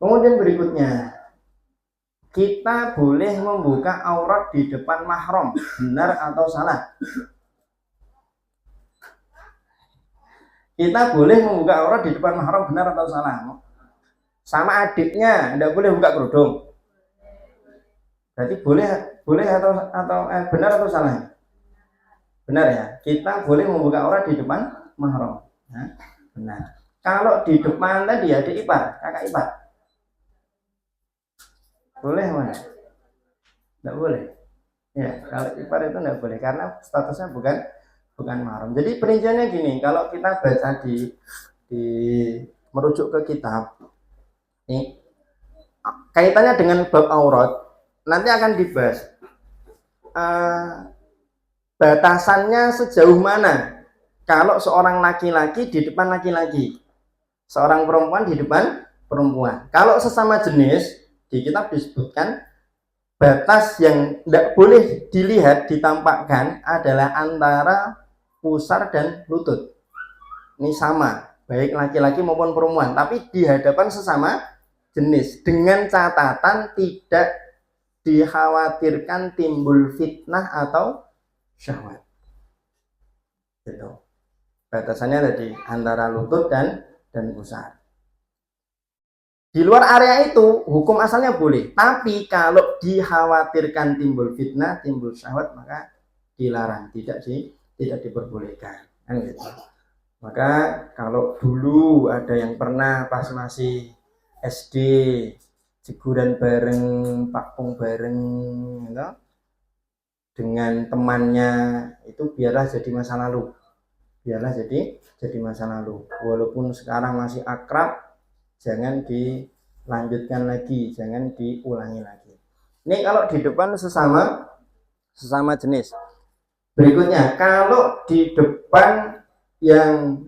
Kemudian berikutnya, kita boleh membuka aurat di depan mahram, benar atau salah? Kita boleh membuka aurat di depan mahram, benar atau salah? Sama adiknya tidak boleh buka kerudung. Berarti boleh atau benar atau salah? Benar ya. Kita boleh membuka aurat di depan mahram. Ya, benar. Kalau di depan tadi adik ipar, kakak ipar, boleh mana? Tidak boleh. Ya, kalau ipar itu tidak boleh karena statusnya bukan mahram. Jadi perinciannya gini, kalau kita baca di merujuk ke kitab, ini kaitannya dengan bab aurat, nanti akan dibahas batasannya sejauh mana kalau seorang laki-laki di depan laki-laki, seorang perempuan di depan perempuan. Kalau sesama jenis, di kitab disebutkan batas yang tidak boleh dilihat, ditampakkan adalah antara pusar dan lutut. Ini sama, baik laki-laki maupun perempuan, tapi di hadapan sesama jenis, dengan catatan tidak dikhawatirkan timbul fitnah atau syahwat. Gitu. Batasannya tadi antara lutut dan pusar. Di luar area itu hukum asalnya boleh, tapi kalau dikhawatirkan timbul fitnah, timbul syahwat, maka dilarang, tidak diperbolehkan. Kan gitu. Maka kalau dulu ada yang pernah pas masih SD jeguran bareng, pakpung bareng, gitu, dengan temannya, itu biarlah jadi masa lalu. Biarlah jadi masa lalu. Walaupun sekarang masih akrab, jangan dilanjutkan lagi, jangan diulangi lagi. Ini kalau di depan sesama jenis. Berikutnya, kalau di depan yang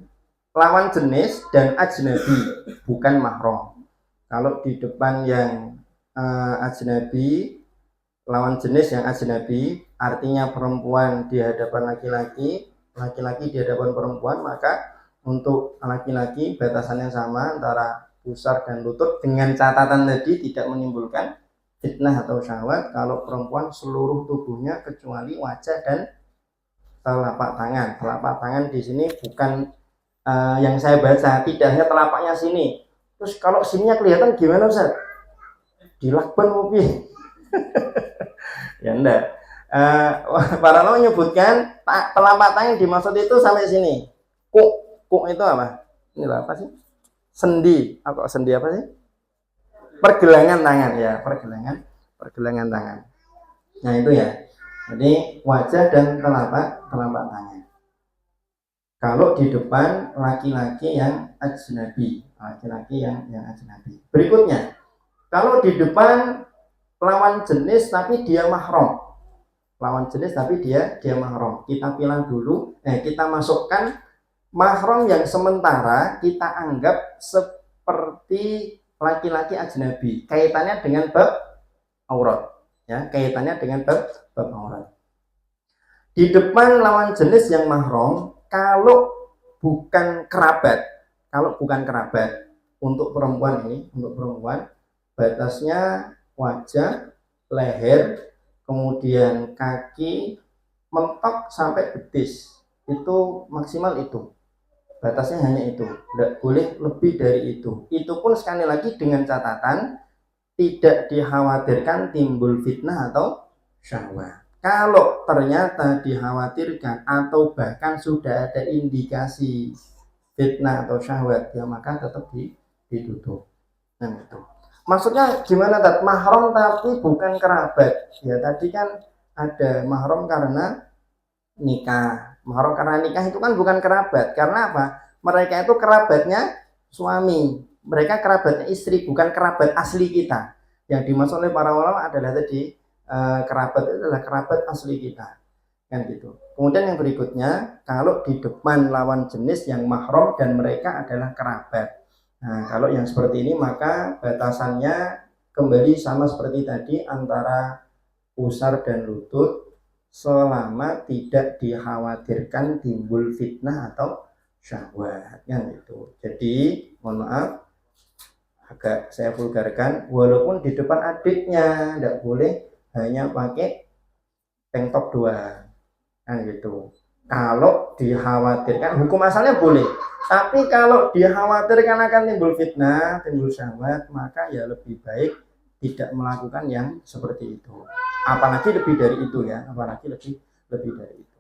lawan jenis dan ajnabi, bukan mahram. Kalau di depan yang ajnabi, lawan jenis yang ajnabi, artinya perempuan di hadapan laki-laki, laki-laki di hadapan perempuan, maka untuk laki-laki batasannya sama antara pusar dan lutut, dengan catatan tadi tidak menimbulkan fitnah atau syahwat. Kalau perempuan seluruh tubuhnya kecuali wajah dan telapak tangan. Telapak tangan di sini bukan yang saya baca, tidak hanya telapaknya sini. Terus kalau sininya kelihatan gimana Ustaz? Dilakban mobil. Ya enggak. Para ulama menyebutkan telapak tangan dimaksud itu sampai sini. Kuk itu apa? Ini apa sih? Sendi. Apa sendi apa sih? Pergelangan tangan ya, pergelangan tangan. Nah itu ya. Jadi wajah dan telapak tangan. Kalau di depan laki-laki yang ajnabi, Berikutnya, kalau di depan lawan jenis tapi dia mahram, kita pilih dulu. Kita masukkan mahram yang sementara kita anggap seperti laki-laki ajnabi, kaitannya dengan bab aurat. Ya, kaitannya dengan bab aurat. Di depan lawan jenis yang mahram, kalau bukan kerabat, untuk perempuan batasnya wajah, leher, kemudian kaki, mentok sampai betis. Itu maksimal itu. Batasnya hanya itu, tidak boleh lebih dari itu. Itu pun sekali lagi dengan catatan tidak dikhawatirkan timbul fitnah atau syahwat. Kalau ternyata dikhawatirkan atau bahkan sudah ada indikasi fitnah atau syahwat, ya maka tetap ditutup. Nah itu. Maksudnya gimana Tat? Mahram tapi bukan kerabat. Ya tadi kan ada mahram karena nikah. Mahram karena nikah itu kan bukan kerabat. Karena apa? Mereka itu kerabatnya suami. Mereka kerabatnya istri, bukan kerabat asli kita. Yang dimaksud oleh para ulama adalah tadi kerabat itu adalah kerabat asli kita. Kan gitu. Kemudian yang berikutnya, kalau di depan lawan jenis yang mahram dan mereka adalah kerabat. Nah, kalau yang seperti ini maka batasannya kembali sama seperti tadi antara pusar dan lutut selama tidak dikhawatirkan timbul fitnah atau syahwat yang itu. Jadi mohon maaf agak saya vulgarkan, walaupun di depan adiknya tidak boleh hanya pakai tank top doang kan gitu. Kalau dikhawatirkan, hukum asalnya boleh, tapi kalau dikhawatirkan akan timbul fitnah, timbul syahwat, maka ya lebih baik tidak melakukan yang seperti itu. Apalagi lebih dari itu ya, apalagi lebih dari itu.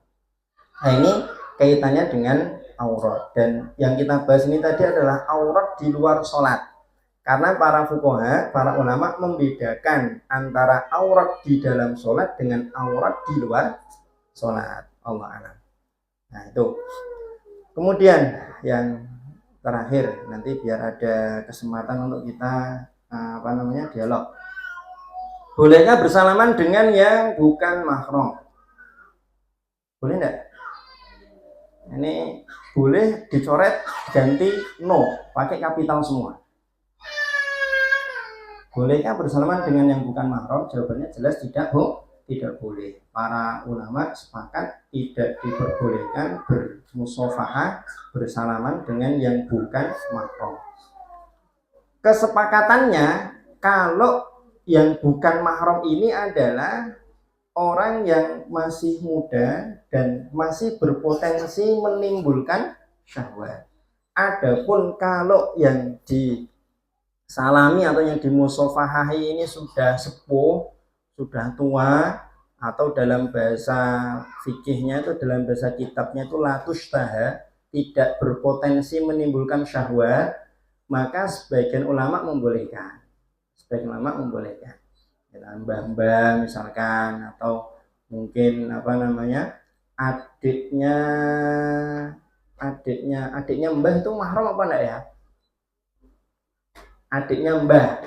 Nah ini kaitannya dengan aurat, dan yang kita bahas ini tadi adalah aurat di luar sholat. Karena para fuqaha, para ulama membedakan antara aurat di dalam sholat dengan aurat di luar sholat. Allah a'lam. Nah itu. Kemudian yang terakhir, nanti biar ada kesempatan untuk kita dialog. Bolehkah bersalaman dengan yang bukan mahram? Boleh enggak? Ini boleh dicoret ganti no, pakai kapital semua. Bolehkah bersalaman dengan yang bukan mahram? Jawabannya jelas tidak boleh. Para ulama sepakat tidak diperbolehkan bermusafahah, bersalaman dengan yang bukan mahram. Kesepakatannya kalau yang bukan mahram ini adalah orang yang masih muda dan masih berpotensi menimbulkan syahwat. Adapun kalau yang disalami atau yang dimusafahahi ini sudah sepuh, sudah tua, atau dalam bahasa fikihnya itu, dalam bahasa kitabnya itu latushtaha, tidak berpotensi menimbulkan syahwat, maka sebagian ulama membolehkan. Mbah-mbah misalkan, atau mungkin adiknya mbah itu mahram apa enggak ya? Adiknya mbah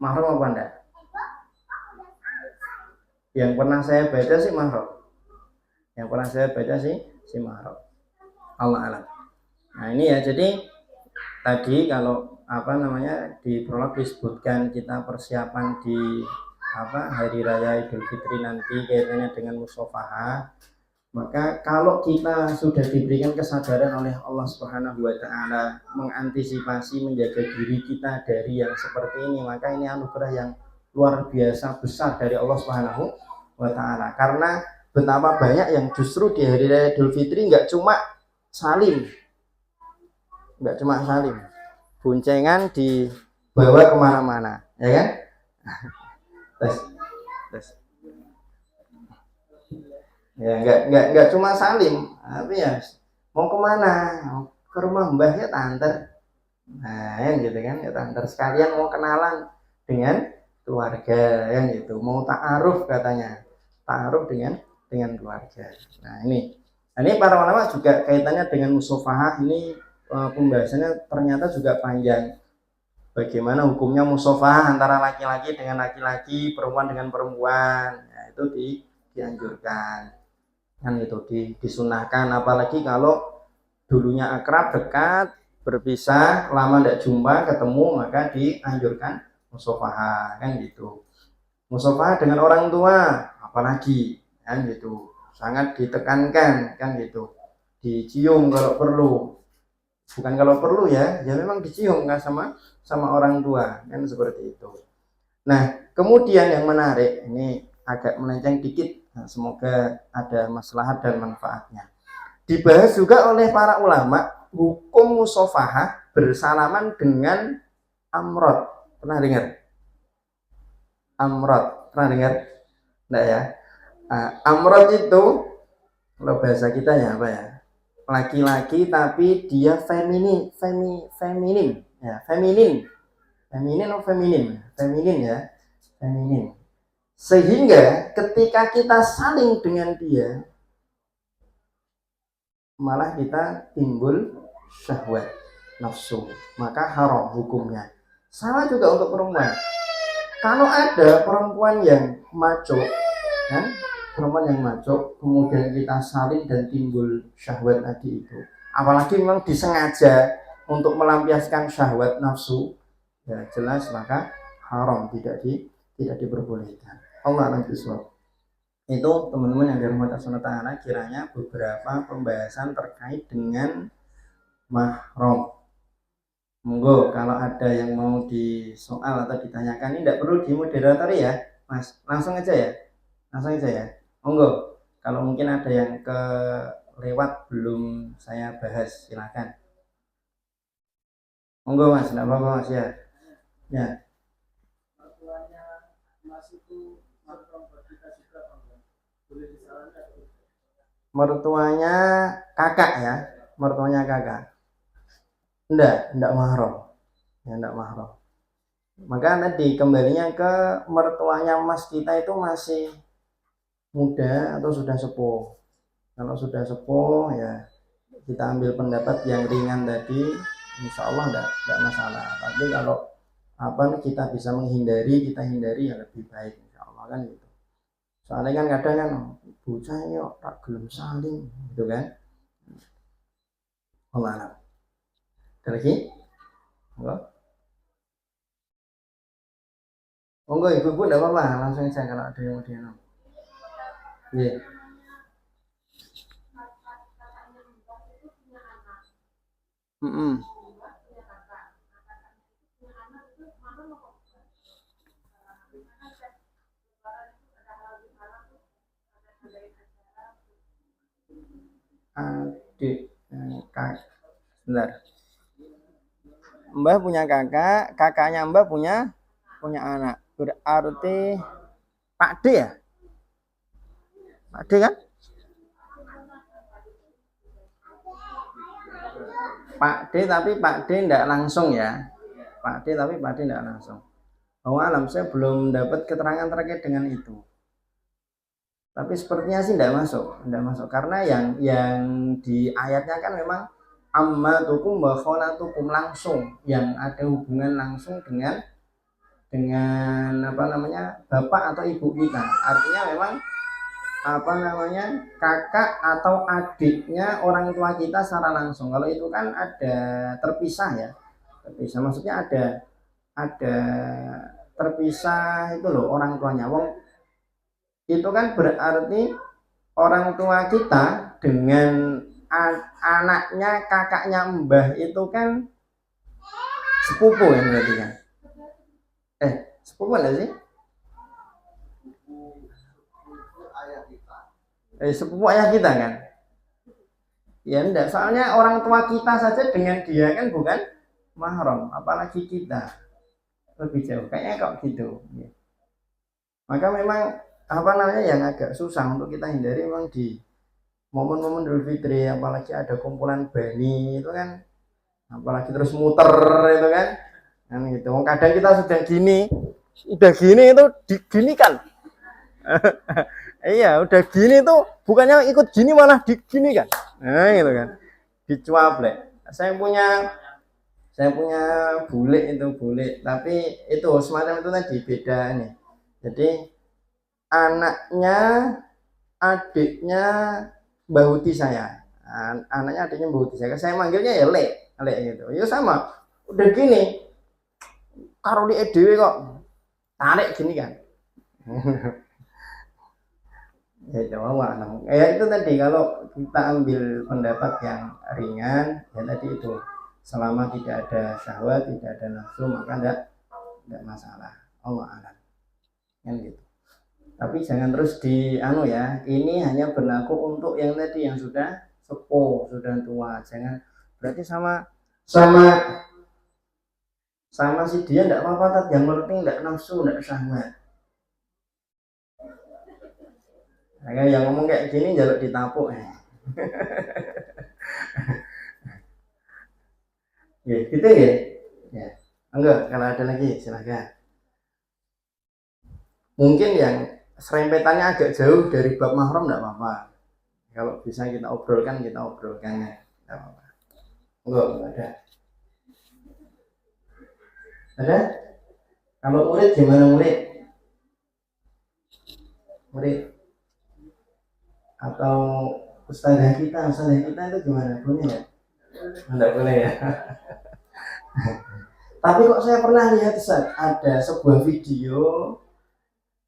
mahram apa enggak? Yang pernah saya baca sih mahram. Allah alam. Nah ini ya, jadi tadi kalau di prolog disebutkan kita persiapan di hari raya Idul Fitri nanti kaitannya dengan musafahah, maka kalau kita sudah diberikan kesadaran oleh Allah Subhanahu wa taala mengantisipasi menjaga diri kita dari yang seperti ini, maka ini anugerah yang luar biasa besar dari Allah Subhanahu wa taala. Karena betapa banyak yang justru di hari raya Idul Fitri nggak cuma salim, boncengan dibawa kemana-mana, ya kan? Tes. Ya nggak cuma salim, tapi ya mau kemana? Mau ke rumah mbahnya tanter, nah yang gitu kan, ya tanter sekalian mau kenalan dengan keluarga, yang gitu. Mau ta'aruf katanya, ta'aruf dengan keluarga. Nah ini para ulama juga kaitannya dengan musafahah ini. Pembahasannya ternyata juga panjang. Bagaimana hukumnya musafahah antara laki-laki dengan laki-laki, perempuan dengan perempuan, ya, itu dianjurkan, kan itu disunahkan. Apalagi kalau dulunya akrab, dekat, berpisah, lama tidak jumpa, ketemu, maka dianjurkan musafahah, kan gitu. Musafahah dengan orang tua, apalagi, kan gitu, sangat ditekankan, kan gitu. Dicium kalau perlu. Bukan kalau perlu ya memang dicium kan sama orang tua, kan seperti itu. Nah kemudian yang menarik, ini agak melenceng dikit, nah, semoga ada maslahat dan manfaatnya. Dibahas juga oleh para ulama hukum musafahah bersalaman dengan amrod. Pernah dengar? Amrod, pernah dengar? Enggak ya? Amrod itu kalau bahasa kita ya apa ya? Laki-laki tapi dia feminin ya, feminin ya, feminin. Sehingga ketika kita saling dengan dia, malah kita timbul syahwat, nafsu, maka haram hukumnya. Sama juga untuk perempuan. Kalau ada perempuan yang maco, kan? Kemudian kita salin dan timbul syahwat tadi itu, apalagi memang disengaja untuk melampiaskan syahwat nafsu, ya jelas maka haram, tidak diperbolehkan. Allah alam bisawab. Itu teman-teman yang dirahmati Allah Subhanahu wa taala, kiranya beberapa pembahasan terkait dengan mahram. Monggo kalau ada yang mau disoal atau ditanyakan, ini tidak perlu dimoderatori ya Mas, langsung aja ya, monggo. Kalau mungkin ada yang kelewat belum saya bahas, silakan. Monggo Mas, tidak apa-apa Mas ya. Mertuanya kakak ya, mertuanya kakak. Enggak mahram. Ya enggak mahram. Maka tadi kembalinya ke mertuanya Mas kita itu masih muda atau sudah sepuh. Kalau sudah sepuh ya kita ambil pendapat yang ringan tadi, insya Allah enggak masalah. Tapi kalau kita bisa menghindari, kita hindari ya lebih baik, insya Allah kan gitu. Soalnya kan kadang kan bocah yo tak gelem saling gitu kan. Allah. Ada lagi? Monggo ibu-ibu enggak apa-apa, langsung aja kalau ada yang mau dianu. Iya. Adik kakak. Bentar. Mbah punya kakak, kakaknya Mbah punya anak. Berarti Pak D ya? Pak D kan? Pak D tapi Pak D enggak langsung ya. Pak D tapi Pak D enggak langsung. Oh alam, saya belum dapat keterangan terkait dengan itu. Tapi sepertinya sih enggak masuk karena yang di ayatnya kan memang ammatukum wa khalatukum, langsung yang ada hubungan langsung dengan bapak atau ibu kita. Artinya memang kakak atau adiknya orang tua kita secara langsung. Kalau itu kan ada terpisah ya, maksudnya ada terpisah itu loh orang tuanya. Itu kan berarti orang tua kita dengan anaknya kakaknya Mbah itu kan sepupu ya berarti kan. Sepupu enggak sih? Sepupu ayah kita kan? Ya enggak, soalnya orang tua kita saja dengan dia kan bukan mahram, apalagi kita. Lebih jauh, kayaknya kok gitu. Maka memang yang agak susah untuk kita hindari memang di momen-momen Idul Fitri, apalagi ada kumpulan bani itu kan, apalagi terus muter itu kan gitu. Kadang kita sudah gini itu diginikan. Iya, udah gini tuh bukannya ikut gini malah digini kan. Nah, gitu kan. Dicuaplek. Saya punya bule, tapi itu semacam itu tadi beda nih. Jadi anaknya adiknya Mbah Uti saya. Anaknya adiknya Mbah Uti saya manggilnya ya Lek gitu. Ya sama. Udah gini. Karo di EDW kok tarik gini kan. Ya itu tadi, kalau kita ambil pendapat yang ringan ya tadi itu, selama tidak ada syahwat, tidak ada nafsu, maka enggak masalah. Allah a'lam kan gitu. Tapi jangan terus ini hanya berlaku untuk yang tadi yang sudah sepuh, sudah tua. Jangan berarti sama si dia enggak apa-apa, yang penting enggak nafsu, enggak syahwat. Nah, yang ngomong kayak gini jaluk ditapuk ya. Gitu ya. Ya. Enggak, kalau ada lagi silakan. Mungkin yang serempetannya agak jauh dari bab mahram enggak apa-apa. Kalau bisa kita obrolkan ya. Enggak apa-apa. Enggak ada. Ada? Kalau murid gimana murid? Atau ustazah kita itu gimana? Boleh ya? Enggak boleh ya. Tapi kok saya pernah lihat Ustaz, ada sebuah video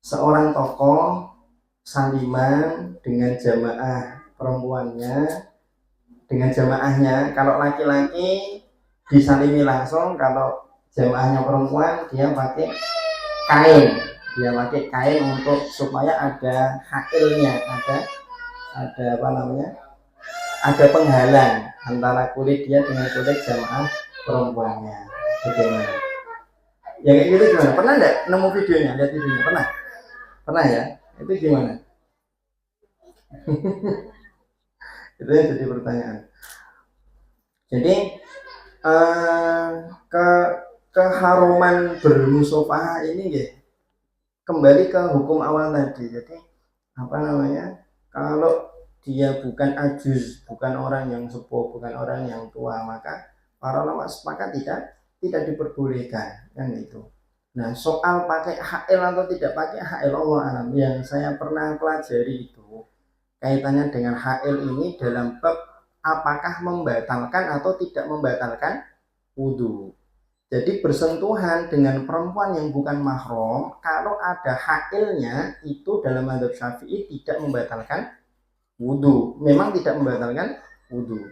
seorang tokoh saliman dengan jamaah perempuannya, dengan jamaahnya. Kalau laki-laki disalimi langsung, kalau jamaahnya perempuan dia pakai kain, untuk supaya ada hailnya, ada apa namanya, ada penghalang antara kulit dia dengan kulit jamaah perempuannya. Bagaimana? Ya kayak gitu gimana? Pernah nggak nemu videonya? Lihat videonya? Pernah ya? Itu gimana? Itu yang jadi pertanyaan. Jadi ke keharuman bermusafahah ini ya, kembali ke hukum awal tadi. Jadi apa namanya, kalau dia bukan ajuz, bukan orang yang sepuh, bukan orang yang tua, maka para ulama sepakat tidak diperbolehkan, kan itu. Nah, soal pakai HL atau tidak pakai HL, Allah alam, yang saya pernah pelajari itu kaitannya dengan HL ini dalam bab apakah membatalkan atau tidak membatalkan wudhu. Jadi bersentuhan dengan perempuan yang bukan mahram, kalau ada HL-nya itu dalam mazhab Syafi'i tidak membatalkan wudhu. Memang tidak membatalkan wudhu,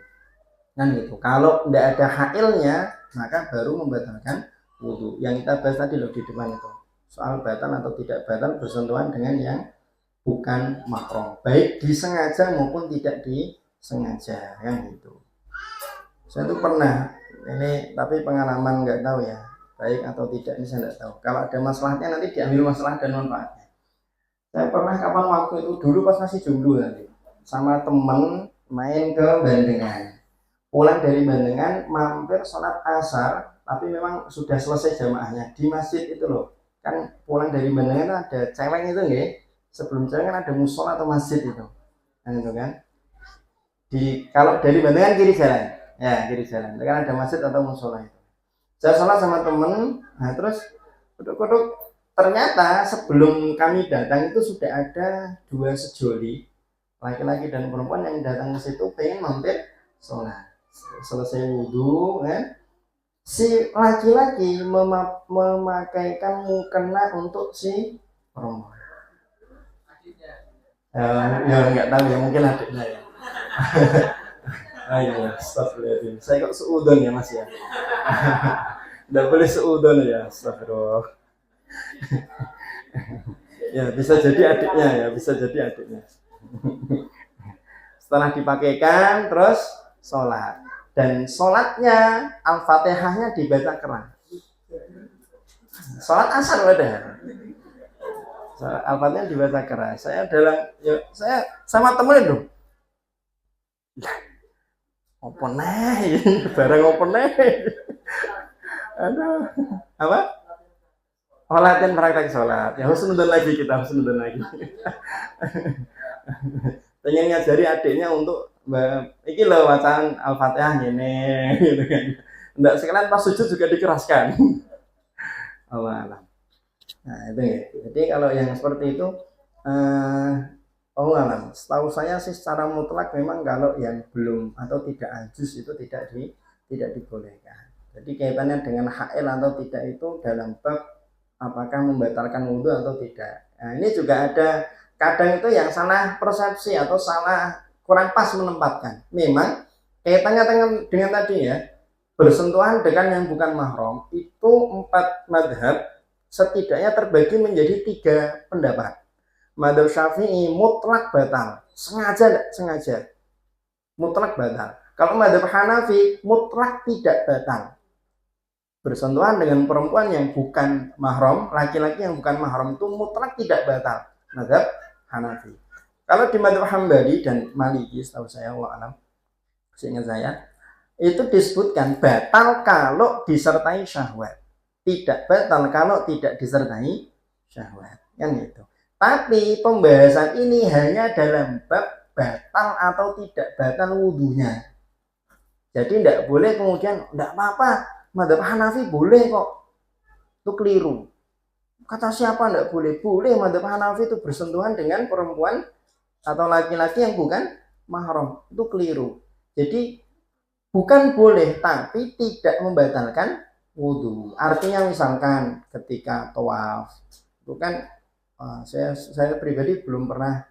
kan gitu. Kalau tidak ada HL-nya maka baru membatalkan wudhu. Yang kita bahas tadi loh di depan itu, soal batal atau tidak batal bersentuhan dengan yang bukan mahram, baik disengaja maupun tidak disengaja, yang gitu. Saya tuh pernah ini, tapi pengalaman nggak tahu ya baik atau tidak, ini saya nggak tahu. Kalau ada masalahnya nanti diambil masalah dan manfaatnya. Saya pernah kapan waktu itu dulu pas masih jomblo tadi, sama temen main ke Bandengan. Pulang dari Bandengan mampir sholat asar, tapi memang sudah selesai jamaahnya di masjid itu loh. Kan pulang dari Bandengan ada cewek itu nggih. Sebelum cewek kan ada musola atau masjid itu. Nah, itu kan. Kalau dari Bandengan kiri jalan. Ya, kiri jalan. Kan ada masjid atau musola itu. Saya sholat sama temen, nah terus kodok-kodok, ternyata sebelum kami datang itu sudah ada dua sejoli laki-laki dan perempuan yang datang ke situ pengen mampir sholat. Selesai wudhu kan, si laki-laki memakaikan mukena untuk si perempuan. Ya nggak tahu ya, mungkin adiknya ya. Ayo, astagfirullahaladzim. Saya kok seudon ya mas ya. Nggak boleh seudon ya, astagfirullah. Ya bisa jadi adiknya ya, bisa jadi adiknya. Setelah dipakaikan terus sholat, dan sholatnya Al-Fatihahnya dibaca keras. Sholat asar udah. Al-Fatihah dibaca keras. Saya sama temen itu. Apa nih? Barang apa nih? Aduh. Apa? Latihan praktek sholat. Ya husnudon lagi kita, husnudon lagi. Pengen ngajari adiknya untuk iki loh bacaan Al-Fatihah ini gitu kan. Enggak sekalian pas sujud juga dikeraskan. Allah. Nah, itu ya. Jadi kalau yang seperti itu Allah alam. Setahu saya sih secara mutlak memang kalau yang belum atau tidak ajuz itu tidak dibolehkan. Jadi kaitannya dengan HL atau tidak itu dalam bab apakah membatalkan wudhu atau tidak. Nah, ini juga ada kadang itu yang salah persepsi atau salah kurang pas menempatkan. Memang kaitannya dengan tadi ya, bersentuhan dengan yang bukan mahram itu 4 madhab setidaknya terbagi menjadi 3 pendapat. Madzhab Syafi'i mutlak batal, sengaja mutlak batal. Kalau madzhab Hanafi mutlak tidak batal. Bersentuhan dengan perempuan yang bukan mahram, laki-laki yang bukan mahram itu mutlak tidak batal. Madzhab Hanafi. Kalau di madzhab Hambali dan Maliki, setahu saya, Allah alam, seingat saya, itu disebutkan batal kalau disertai syahwat, tidak batal kalau tidak disertai syahwat, kan gitu. Tapi pembahasan ini hanya dalam bab batal atau tidak batal wudhunya. Jadi tidak boleh kemudian tidak apa-apa, madzhab Hanafi boleh kok, itu keliru. Kata siapa tidak boleh? Boleh, madzhab Hanafi itu bersentuhan dengan perempuan atau laki-laki yang bukan mahram, itu keliru. Jadi bukan boleh tapi tidak membatalkan wudhu. Artinya misalkan ketika tawaf itu kan saya pribadi belum pernah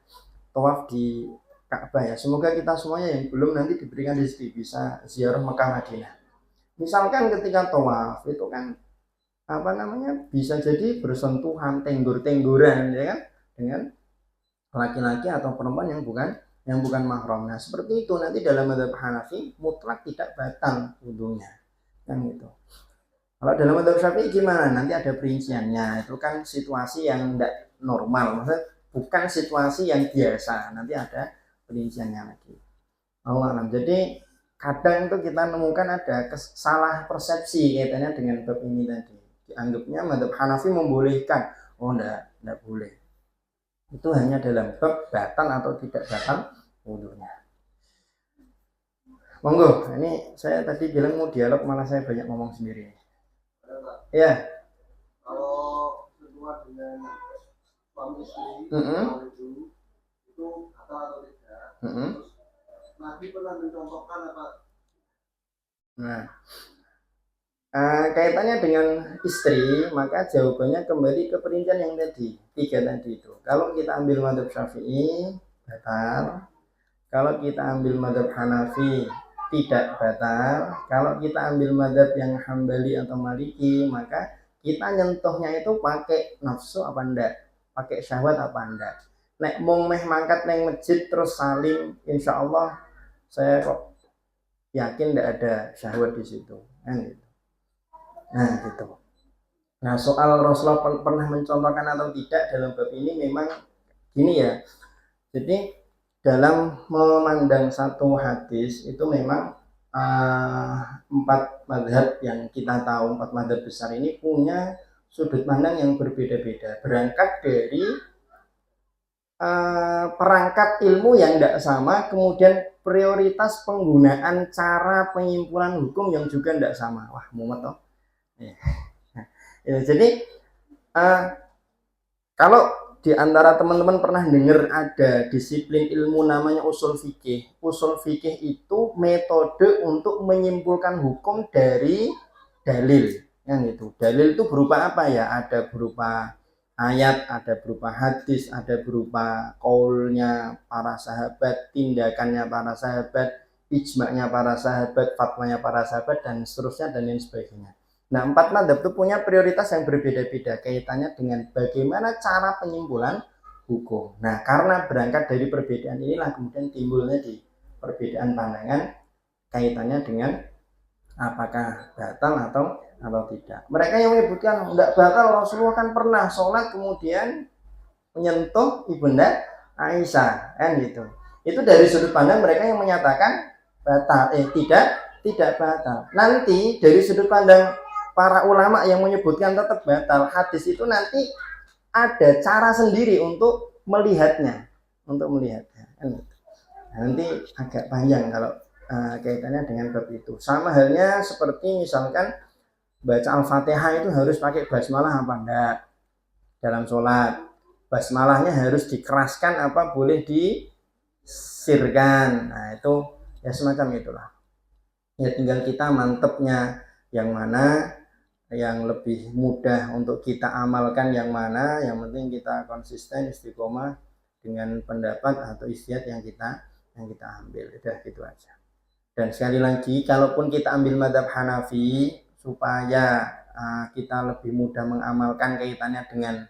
tawaf di Ka'bah ya. Semoga kita semuanya yang belum nanti diberikan rezeki bisa ziarah Mekah Madinah. Misalkan ketika tawaf itu kan apa namanya bisa jadi bersentuhan tenggur-tengguran ya kan dengan laki-laki atau perempuan yang bukan mahram. Nah, seperti itu nanti dalam mazhab Hanafi mutlak tidak batal wudhunya. Kan gitu. Kalau dalam mazhab Syafi'i gimana? Nanti ada perinciannya. Itu kan situasi yang tidak normal, maksudnya bukan situasi yang biasa. Nanti ada perinciannya lagi. Allah alam. Jadi kadang itu kita menemukan ada salah persepsi kaitannya dengan bab ini tadi. Dianggapnya mazhab Hanafi membolehkan. Oh enggak boleh. Itu hanya dalam bab batal atau tidak batal wudhunya. Monggo, ini saya tadi bilang mau dialog malah saya banyak ngomong sendiri. Ya. Kalau berdua dengan suami istri itu batal atau tidak? Terus Nabi pernah mencontohkan apa? Nah, kaitannya dengan istri, maka jawabannya kembali ke perincian yang tadi, 3 tadi itu. Kalau kita ambil mazhab Syafi'i, batal. Kalau kita ambil mazhab Hanafi, tidak batal. Kalau kita ambil mazhab yang Hambali atau Maliki, maka kita nyentuhnya itu pakai nafsu apa enggak? Pakai syahwat apa enggak? Nek mung meh mangkat neng masjid terus salim, insya Allah saya kok yakin enggak ada syahwat di situ. Kan gitu. Nah gitu. Nah soal Rasulullah pernah mencontohkan atau tidak dalam bab ini memang gini ya. Jadi dalam memandang satu hadis itu memang 4 mazhab yang kita tahu, 4 mazhab besar ini punya sudut pandang yang berbeda-beda. Berangkat dari perangkat ilmu yang tidak sama, kemudian prioritas penggunaan cara penyimpulan hukum yang juga tidak sama. Wah mumet toh. Ya, jadi kalau di antara teman-teman pernah dengar ada disiplin ilmu namanya usul fikih. Usul fikih itu metode untuk menyimpulkan hukum dari dalil. Yang itu. Dalil itu berupa apa ya? Ada berupa ayat, ada berupa hadis, ada berupa qaulnya para sahabat, tindakannya para sahabat, ijma'nya para sahabat, fatwanya para sahabat, dan seterusnya dan lain sebagainya. Nah, 4 mazhab itu punya prioritas yang berbeda-beda kaitannya dengan bagaimana cara penyimpulan hukum. Nah, karena berangkat dari perbedaan inilah kemudian timbulnya di perbedaan pandangan kaitannya dengan apakah batal atau tidak. Mereka yang menyebutkan tidak batal, Rasulullah kan pernah sholat kemudian menyentuh ibunda Aisyah, kan gitu. Itu dari sudut pandang mereka yang menyatakan batal, tidak batal. Nanti dari sudut pandang para ulama yang menyebutkan tetap batal, hadis itu nanti ada cara sendiri untuk melihatnya, nanti agak panjang kalau kaitannya dengan bab itu. Sama halnya seperti misalkan baca Al-Fatihah itu harus pakai basmalah apa enggak dalam sholat. Basmalahnya harus dikeraskan apa boleh disirkan. Nah itu ya semacam itulah. Ya tinggal kita mantepnya yang mana, yang lebih mudah untuk kita amalkan yang mana. Yang penting kita konsisten istiqomah dengan pendapat atau ijtihad yang kita ambil. Udah gitu aja. Dan sekali lagi, kalaupun kita ambil mazhab Hanafi supaya kita lebih mudah mengamalkan kaitannya dengan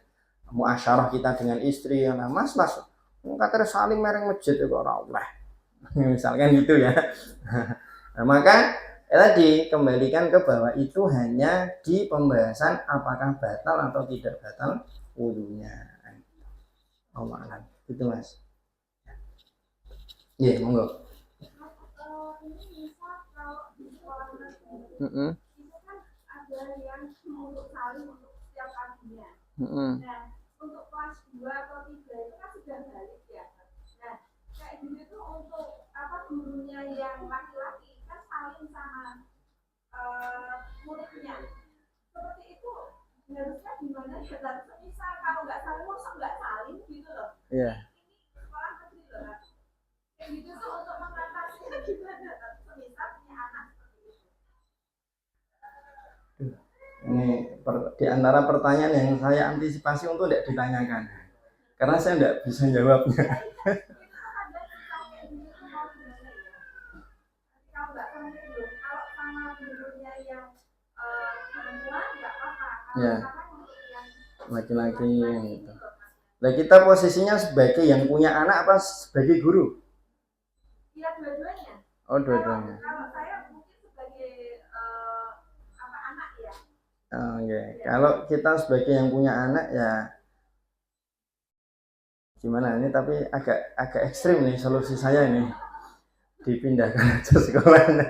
muasyarah kita dengan istri, nah mas kata saling mereng masjid kok ora oleh. Misalkan gitu ya. Nah, maka tadi kembalikan ke bahwa itu hanya di pembahasan apakah batal atau tidak batal wudhunya. Allah alam. Itu mas. Iya, monggo. Itu kan ada yang untuk saling untuk setiap kakinya. Nah, untuk kelas 2 atau 3 itu kan sudah balik ya. Nah, kayak gitu tuh untuk apa gurunya yang laki-laki kan saling sama muridnya. Seperti itu harusnya gimana ya? Misal kalau nggak saling masa nggak saling gitu loh. Iya. Ini sekolah negeri loh. Kayak gitu tuh untuk mengatasinya gimana? Misal punya anak seperti itu. Di antara pertanyaan yang saya antisipasi untuk tidak ditanyakan, karena saya tidak bisa jawabnya. ada susah kayak gitu tuh mau gimana ya? Kalau nggak sampai belum, kalau sama gurunya yang perempuan nggak apa-apa. Kalau Ya, sama untuk yang laki-laki laki-laki gitu. ini loh Mas. Nah, kita posisinya sebagai yang punya anak apa sebagai guru? Iya dua-duanya. Oh, dua-duanya. Kalau saya mungkin sebagai apa anak ya. Oke. Kalau kita sebagai yang punya anak ya gimana ini, tapi agak ekstrim nih solusi saya ini, dipindahkan aja sekolahnya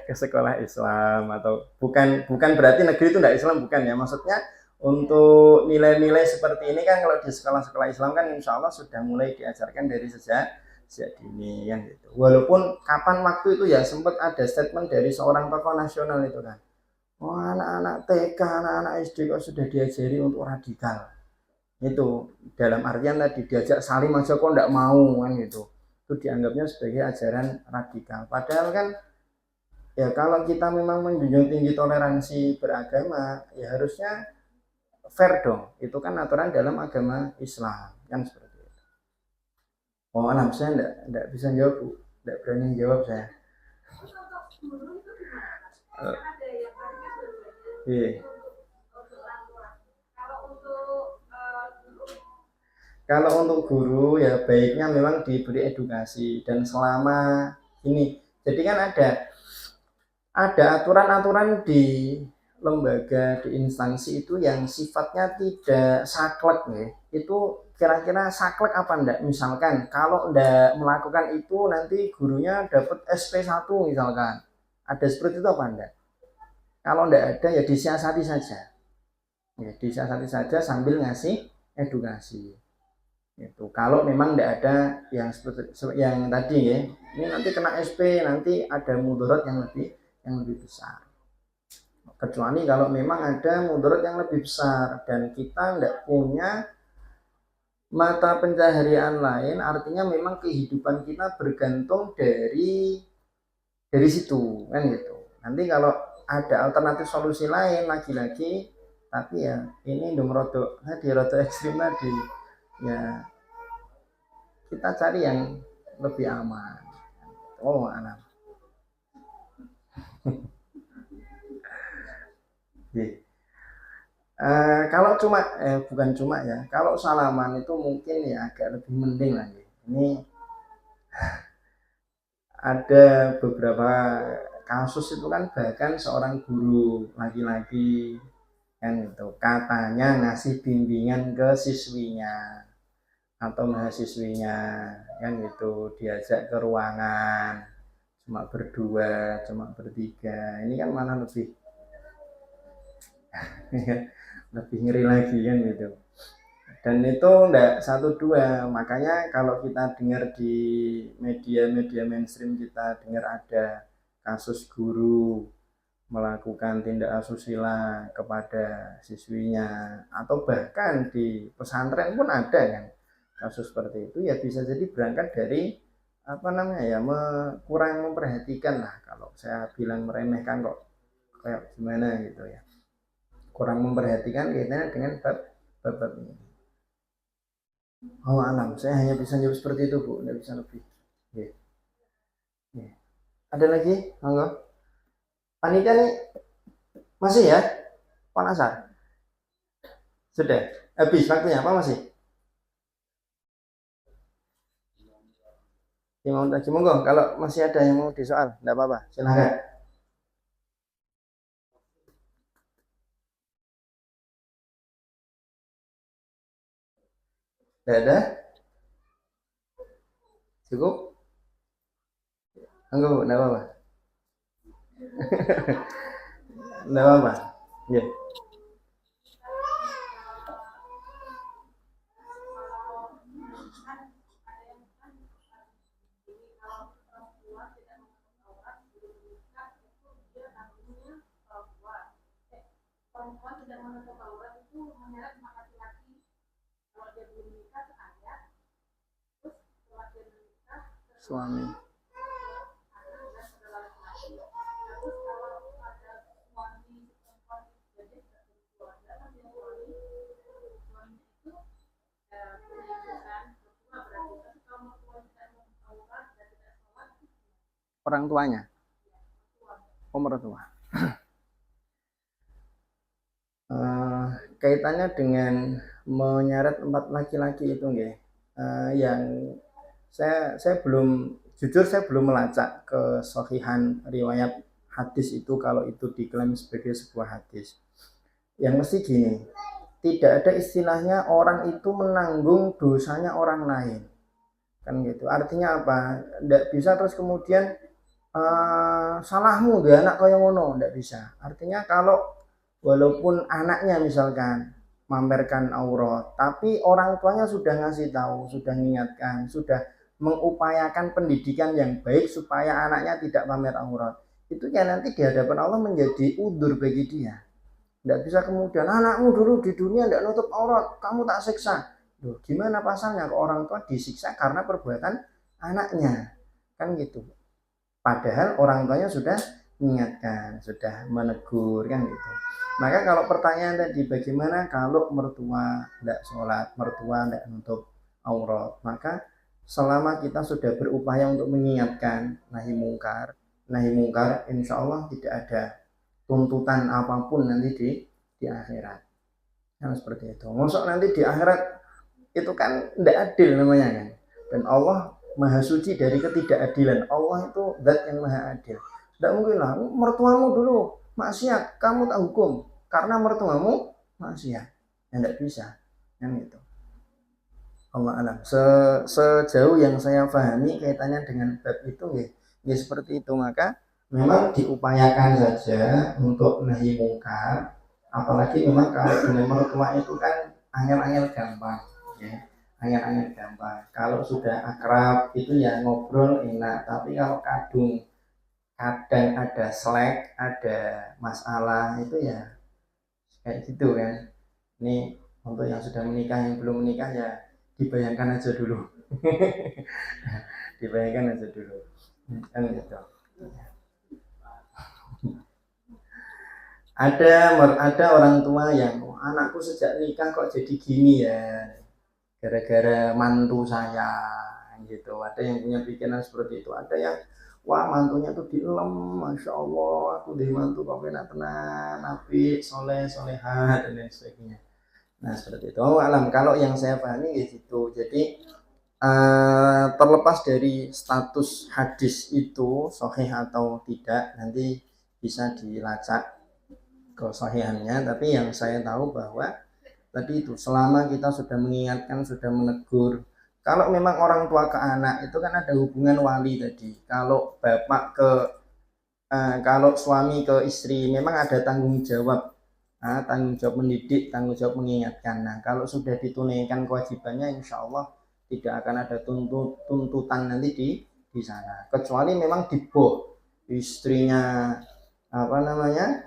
ke sekolah Islam, atau bukan berarti negeri itu tidak Islam, bukan ya, maksudnya untuk nilai-nilai seperti ini kan kalau di sekolah-sekolah Islam kan insya Allah sudah mulai diajarkan dari sejak dini kan gitu. Walaupun kapan waktu itu ya sempat ada statement dari seorang tokoh nasional itu kan, oh anak-anak TK, anak-anak SD kok sudah diajari untuk radikal. Itu dalam artian tadi diajak salim aja kok enggak mau kan gitu. Itu dianggapnya sebagai ajaran radikal. Padahal kan ya kalau kita memang menjunjung tinggi toleransi beragama, ya harusnya fair dong. Itu kan aturan dalam agama Islam kan seperti itu. Oh, anak saya enggak bisa jawab, Bu. Enggak berani jawab saya. Terus untuk guru itu gimana Mas? Eh. Kan ada yang tadi kan dua-duanya. Iya. Untuk orang tua. Kalau untuk guru Kalau untuk guru ya baiknya memang diberi edukasi, dan selama ini jadi kan ada aturan-aturan di lembaga, di instansi itu yang sifatnya tidak saklek ya. Itu kira-kira saklek apa enggak? Misalkan kalau enggak melakukan itu nanti gurunya dapat SP1 misalkan. Ada seperti itu apa enggak? Kalau enggak ada ya disiasati saja. Ya, disiasati saja sambil ngasih edukasi. Itu kalau memang tidak ada yang seperti yang tadi ya, ini nanti kena SP, nanti ada mudarat yang lebih besar. Kecuali kalau memang ada mudarat yang lebih besar dan kita tidak punya mata pencaharian lain, artinya memang kehidupan kita bergantung dari situ kan gitu. Nanti kalau ada alternatif solusi lain lagi-lagi, tapi ya ini dong rodo ekstrim tadi ya, kita cari yang lebih aman. Oh anak kalau cuma bukan cuma ya, kalau salaman itu mungkin ya agak lebih mending lagi. Ini ada beberapa kasus itu kan, bahkan seorang guru laki-laki kan itu katanya ngasih bimbingan ke siswinya atau mahasiswinya kan gitu, diajak ke ruangan cuma berdua, cuma bertiga. Ini kan mana lebih lebih ngeri lagi kan gitu. Dan itu enggak satu dua, makanya kalau kita dengar di media-media mainstream, kita dengar ada kasus guru melakukan tindak asusila kepada siswinya, atau bahkan di pesantren pun ada kan kasus seperti itu, ya bisa jadi berangkat dari apa namanya ya, kurang memperhatikan lah, kalau saya bilang meremehkan kok kayak gimana gitu ya, kurang memperhatikan kaitannya dengan bab ini. Oh alam, saya hanya bisa jawab seperti itu Bu, tidak bisa lebih. Yeah. Yeah. Ada lagi? Monggo. Panitia nih masih ya? Pak Nasar? Sudah? Habis waktunya apa masih? Ya, mau lagi monggo, kalau masih ada yang mau disoal, tidak apa-apa, silahkan. Tidak ada? Cukup? Monggo Bu, tidak apa-apa. Tidak apa-apa. Ya. perempuan tidak menutup aurat itu menyeret sama laki-laki. Kalau dia belum menikah ke ayah, terus setelah dia menikah Suami. anak dan saudara laki-laki. Terus kalau ada suami perempuan, jadi orang tuanya. Oh, mertua. Kaitannya dengan menyeret 4 laki-laki itu nggih. Yang saya belum, jujur saya belum melacak kesahihan riwayat hadis itu kalau itu diklaim sebagai sebuah hadis. Yang mesti gini, tidak ada istilahnya orang itu menanggung dosanya orang lain, kan gitu. Artinya apa? Tidak bisa terus kemudian salahmu dia anak kaya ngono, tidak bisa. Artinya kalau walaupun anaknya misalkan mamerkan aurat, tapi orang tuanya sudah ngasih tahu, sudah mengingatkan, sudah mengupayakan pendidikan yang baik supaya anaknya tidak pamer aurat, itu ya nanti di hadapan Allah menjadi udzur bagi dia. Tidak bisa kemudian anakmu dulu di dunia tidak nutup aurat, kamu tak siksa. Loh, gimana pasalnya ke orang tua disiksa karena perbuatan anaknya, kan gitu. Padahal orang tuanya sudah mengingatkan, sudah menegur, kan gitu. Maka kalau pertanyaan tadi bagaimana kalau mertua tidak sholat, mertua tidak nutup aurat, maka selama kita sudah berupaya untuk mengingatkan nahi mungkar, insya Allah tidak ada tuntutan apapun nanti di akhirat. Yang seperti itu. Maksud nanti di akhirat itu kan tidak adil namanya kan. Dan Allah Maha suci dari ketidakadilan. Allah itu zat yang maha adil. Tidak mungkin lah mertuamu dulu maksiat, kamu tak hukum karena mertuamu maksiat. Ya tidak bisa. Yang itu. Allah alam. Sejauh yang saya pahami kaitannya dengan bab itu ya seperti itu. Maka memang diupayakan saja untuk nahi mungkar, apalagi memang kalau dengan mertua itu kan angel-angel gampang ya, angel-angel gampang. Kalau sudah akrab itu ya ngobrol enak, tapi kalau kadang ada slack, ada masalah itu ya kayak gitu kan. Ini untuk yang sudah menikah, yang belum menikah ya dibayangkan aja dulu. Dibayangkan aja dulu kan gitu. Ada orang tua yang anakku sejak nikah kok jadi gini ya, gara-gara mantu saya gitu. Ada yang punya pikiran seperti itu. Ada yang wah mantunya tuh dielem, masya Allah aku di mantu kok enak tenan, api, soleh, soleha dan lain sebagainya. Nah seperti itu. Oh alam, kalau yang saya pahami gitu. Jadi terlepas dari status hadis itu sahih atau tidak, nanti bisa dilacak kesahihannya, tapi yang saya tahu bahwa tadi itu selama kita sudah mengingatkan, sudah menegur, kalau memang orang tua ke anak itu kan ada hubungan wali tadi. Kalau bapak ke kalau suami ke istri memang ada tanggung jawab, tanggung jawab mendidik, tanggung jawab mengingatkan. Nah kalau sudah ditunaikan kewajibannya, insya Allah tidak akan ada tuntutan nanti di sana, kecuali memang diboh istrinya apa namanya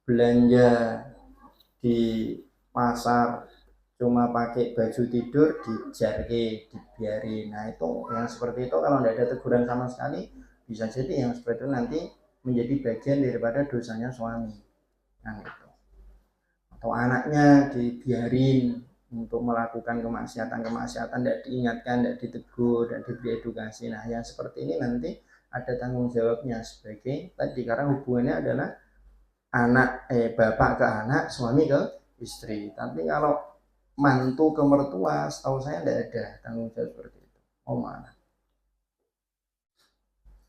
belanja di pasar cuma pakai baju tidur dijarke, dibiarin. Nah itu yang seperti itu kalau tidak ada teguran sama sekali, bisa jadi yang seperti itu nanti menjadi bagian daripada dosanya suami. Nah itu. Atau anaknya dibiarin untuk melakukan kemaksiatan tidak diingatkan, tidak ditegur, tidak diberi edukasi. Nah yang seperti ini nanti ada tanggung jawabnya sebagai tadi, karena hubungannya adalah bapak ke anak, suami ke istri. Tapi kalau mantu ke mertua, setahu saya tidak ada tanggung jawab seperti itu. Oh mana?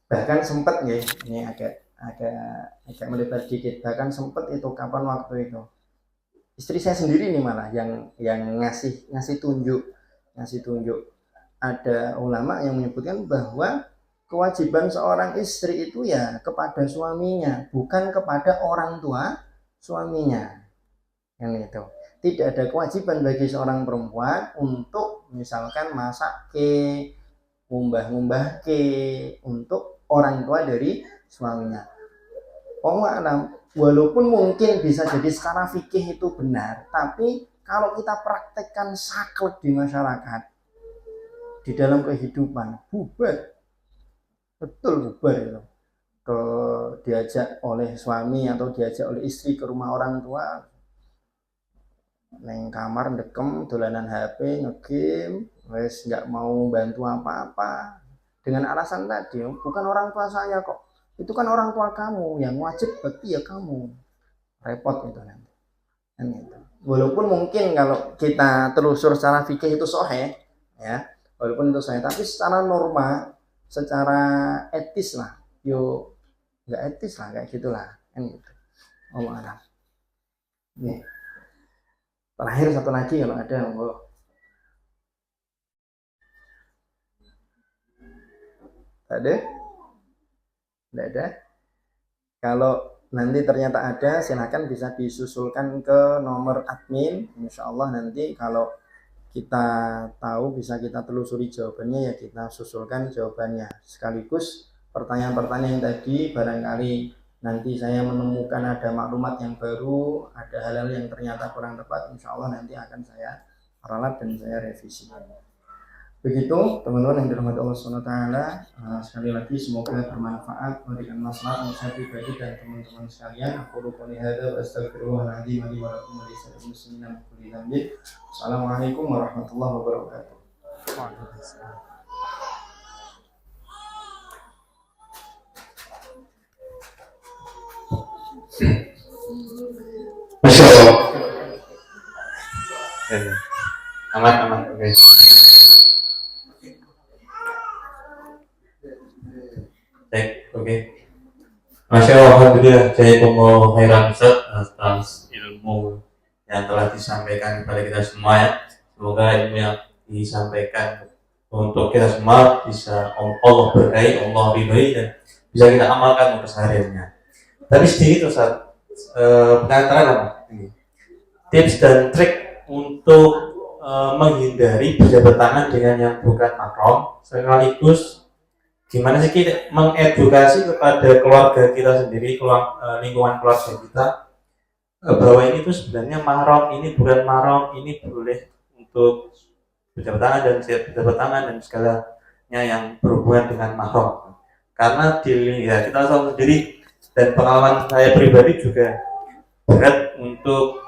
Bahkan sempat ya, ini agak melebar dikit. Bahkan sempat itu kapan waktu itu istri saya sendiri nih malah yang ngasih tunjuk. Ada ulama yang menyebutkan bahwa kewajiban seorang istri itu ya kepada suaminya, bukan kepada orang tua suaminya. Yang itu. Tidak ada kewajiban bagi seorang perempuan untuk misalkan masak ngumbah untuk orang tua dari suaminya. Walaupun mungkin bisa jadi secara fikih itu benar, tapi kalau kita praktekkan saklek di masyarakat, di dalam kehidupan, betul bubar itu. Diajak oleh suami atau diajak oleh istri ke rumah orang tua, neng kamar ndekem dolanan HP ngegame, wes nggak mau bantu apa-apa, dengan alasan tadi, bukan orang tua saya kok, itu kan orang tua kamu, yang wajib bakti ya kamu, repot itu nanti kan gitu. Walaupun mungkin kalau kita telusur secara fikih itu sahih ya, walaupun itu sahih, tapi secara norma, secara etis lah, yo nggak etis lah kayak gitulah kan gitu. Allah. Nih. Terakhir satu lagi kalau ada, monggo. Ada? Tidak ada? Kalau nanti ternyata ada, silakan bisa disusulkan ke nomor admin. Insya Allah nanti kalau kita tahu bisa kita telusuri jawabannya, ya kita susulkan jawabannya. Sekaligus pertanyaan-pertanyaan yang tadi, barangkali nanti saya menemukan ada maklumat yang baru, ada hal-hal yang ternyata kurang tepat, insya Allah nanti akan saya ralat dan saya revisi. Begitu teman-teman yang dirahmati Allah SWT, sekali lagi semoga bermanfaat, memberikan maslahat untuk saya pribadi dan teman-teman sekalian. Aku qouli hadza wa astaghfirullahaladzim li wa lakum wa lisa'iril muslimin min kulli dzambin. Assalamualaikum warahmatullahi wabarakatuh. Masya Allah. Aman, oke. Baik, oke. Masya Allah, alhamdulillah, saya mau khairan Ustaz atas ilmu yang telah disampaikan kepada kita semua ya. Semoga ilmu yang disampaikan untuk kita semua bisa Allah berkahi, Allah ridhoi, dan bisa kita amalkan untuk kesehariannya. Tapi sedikit Ustaz, pengantaran apa? Tips dan trik untuk menghindari berjabat tangan dengan yang bukan mahram, sekaligus gimana sih kita mengedukasi kepada keluarga kita sendiri, lingkungan keluarga kita, bahwa ini tuh sebenarnya mahram, ini bukan mahram, ini boleh untuk berjabat tangan dan siap berjabat tangan dan segalanya yang berhubungan dengan mahram. Karena ya, kita tahu sendiri, dan pengalaman saya pribadi juga berat untuk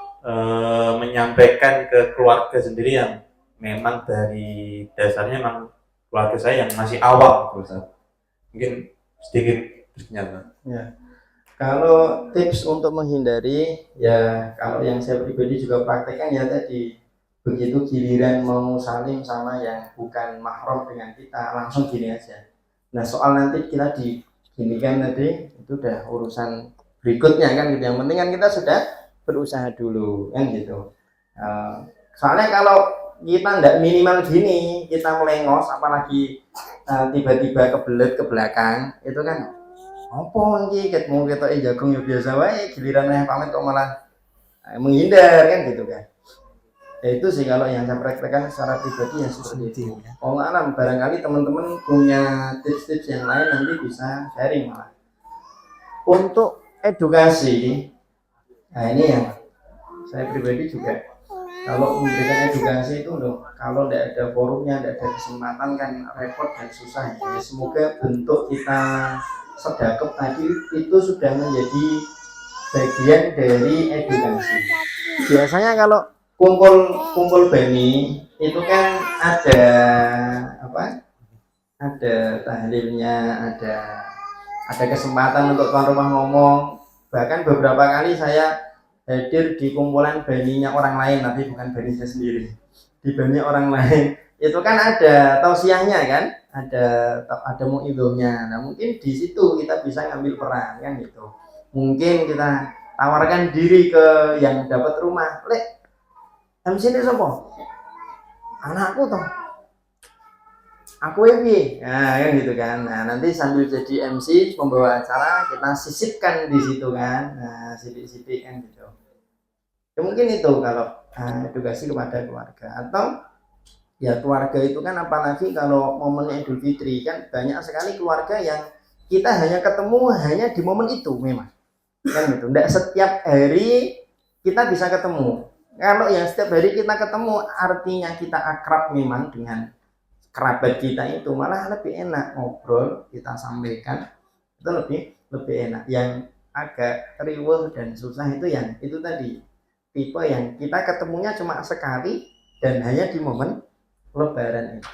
menyampaikan ke keluarga sendiri yang memang dari dasarnya memang keluarga saya yang masih awam, Ustaz. Mungkin sedikit ternyata. Ya. Kalau tips untuk menghindari, ya kalau yang saya pribadi juga praktekkan ya tadi, begitu giliran mau salim sama yang bukan mahram dengan kita, langsung gini aja. Nah soal nanti kita diginikan tadi, itu udah urusan berikutnya kan gitu. Yang penting kan kita sudah berusaha dulu kan gitu. Soalnya kalau kita ndak minimal gini, kita melengos, apalagi tiba-tiba kebelet ke belakang, itu kan apa iki ket mau ketok jagung yo biasa wae, giliran yang pamit kok malah menghindar kan gitu kan. Ya itu sih kalau yang saya praktekkan secara pribadi yang seperti itu. Oh alam, barangkali teman-teman punya tips-tips yang lain nanti bisa sharing malah. Untuk edukasi, nah ini yang saya pribadi juga kalau memberikan edukasi itu loh, kalau tidak ada forumnya, tidak ada kesempatan kan repot dan susah ya. Semoga bentuk kita sedekap tadi itu sudah menjadi bagian dari edukasi. Biasanya kalau kumpul bani itu kan ada apa? Ada tahlilnya, ada kesempatan untuk tuan rumah ngomong. Bahkan beberapa kali saya hadir di kumpulan baninya orang lain, tapi bukan bani saya sendiri, di bani orang lain. Itu kan ada tausiahnya kan, ada muidzohnya. Nah mungkin di situ kita bisa ngambil peran kan gitu. Mungkin kita tawarkan diri ke yang dapat rumah, lek MC ini sopo? Anakku toh. Aku ini, nah kan gitu kan. Nah nanti sambil jadi MC pembawa acara kita sisipkan di situ kan. Nah sidik-sidik kan gitu. Ya mungkin itu kalau edukasi kepada keluarga. Atau ya keluarga itu kan apalagi kalau momen Idul Fitri kan banyak sekali keluarga yang kita hanya ketemu hanya di momen itu memang. Kan gitu. Nggak setiap hari kita bisa ketemu. Kalau yang setiap hari kita ketemu artinya kita akrab memang dengan kerabat kita, itu malah lebih enak ngobrol, kita sampaikan itu lebih enak. Yang agak riweuh dan susah itu yang itu tadi, tipe yang kita ketemunya cuma sekali dan hanya di momen lebaran itu.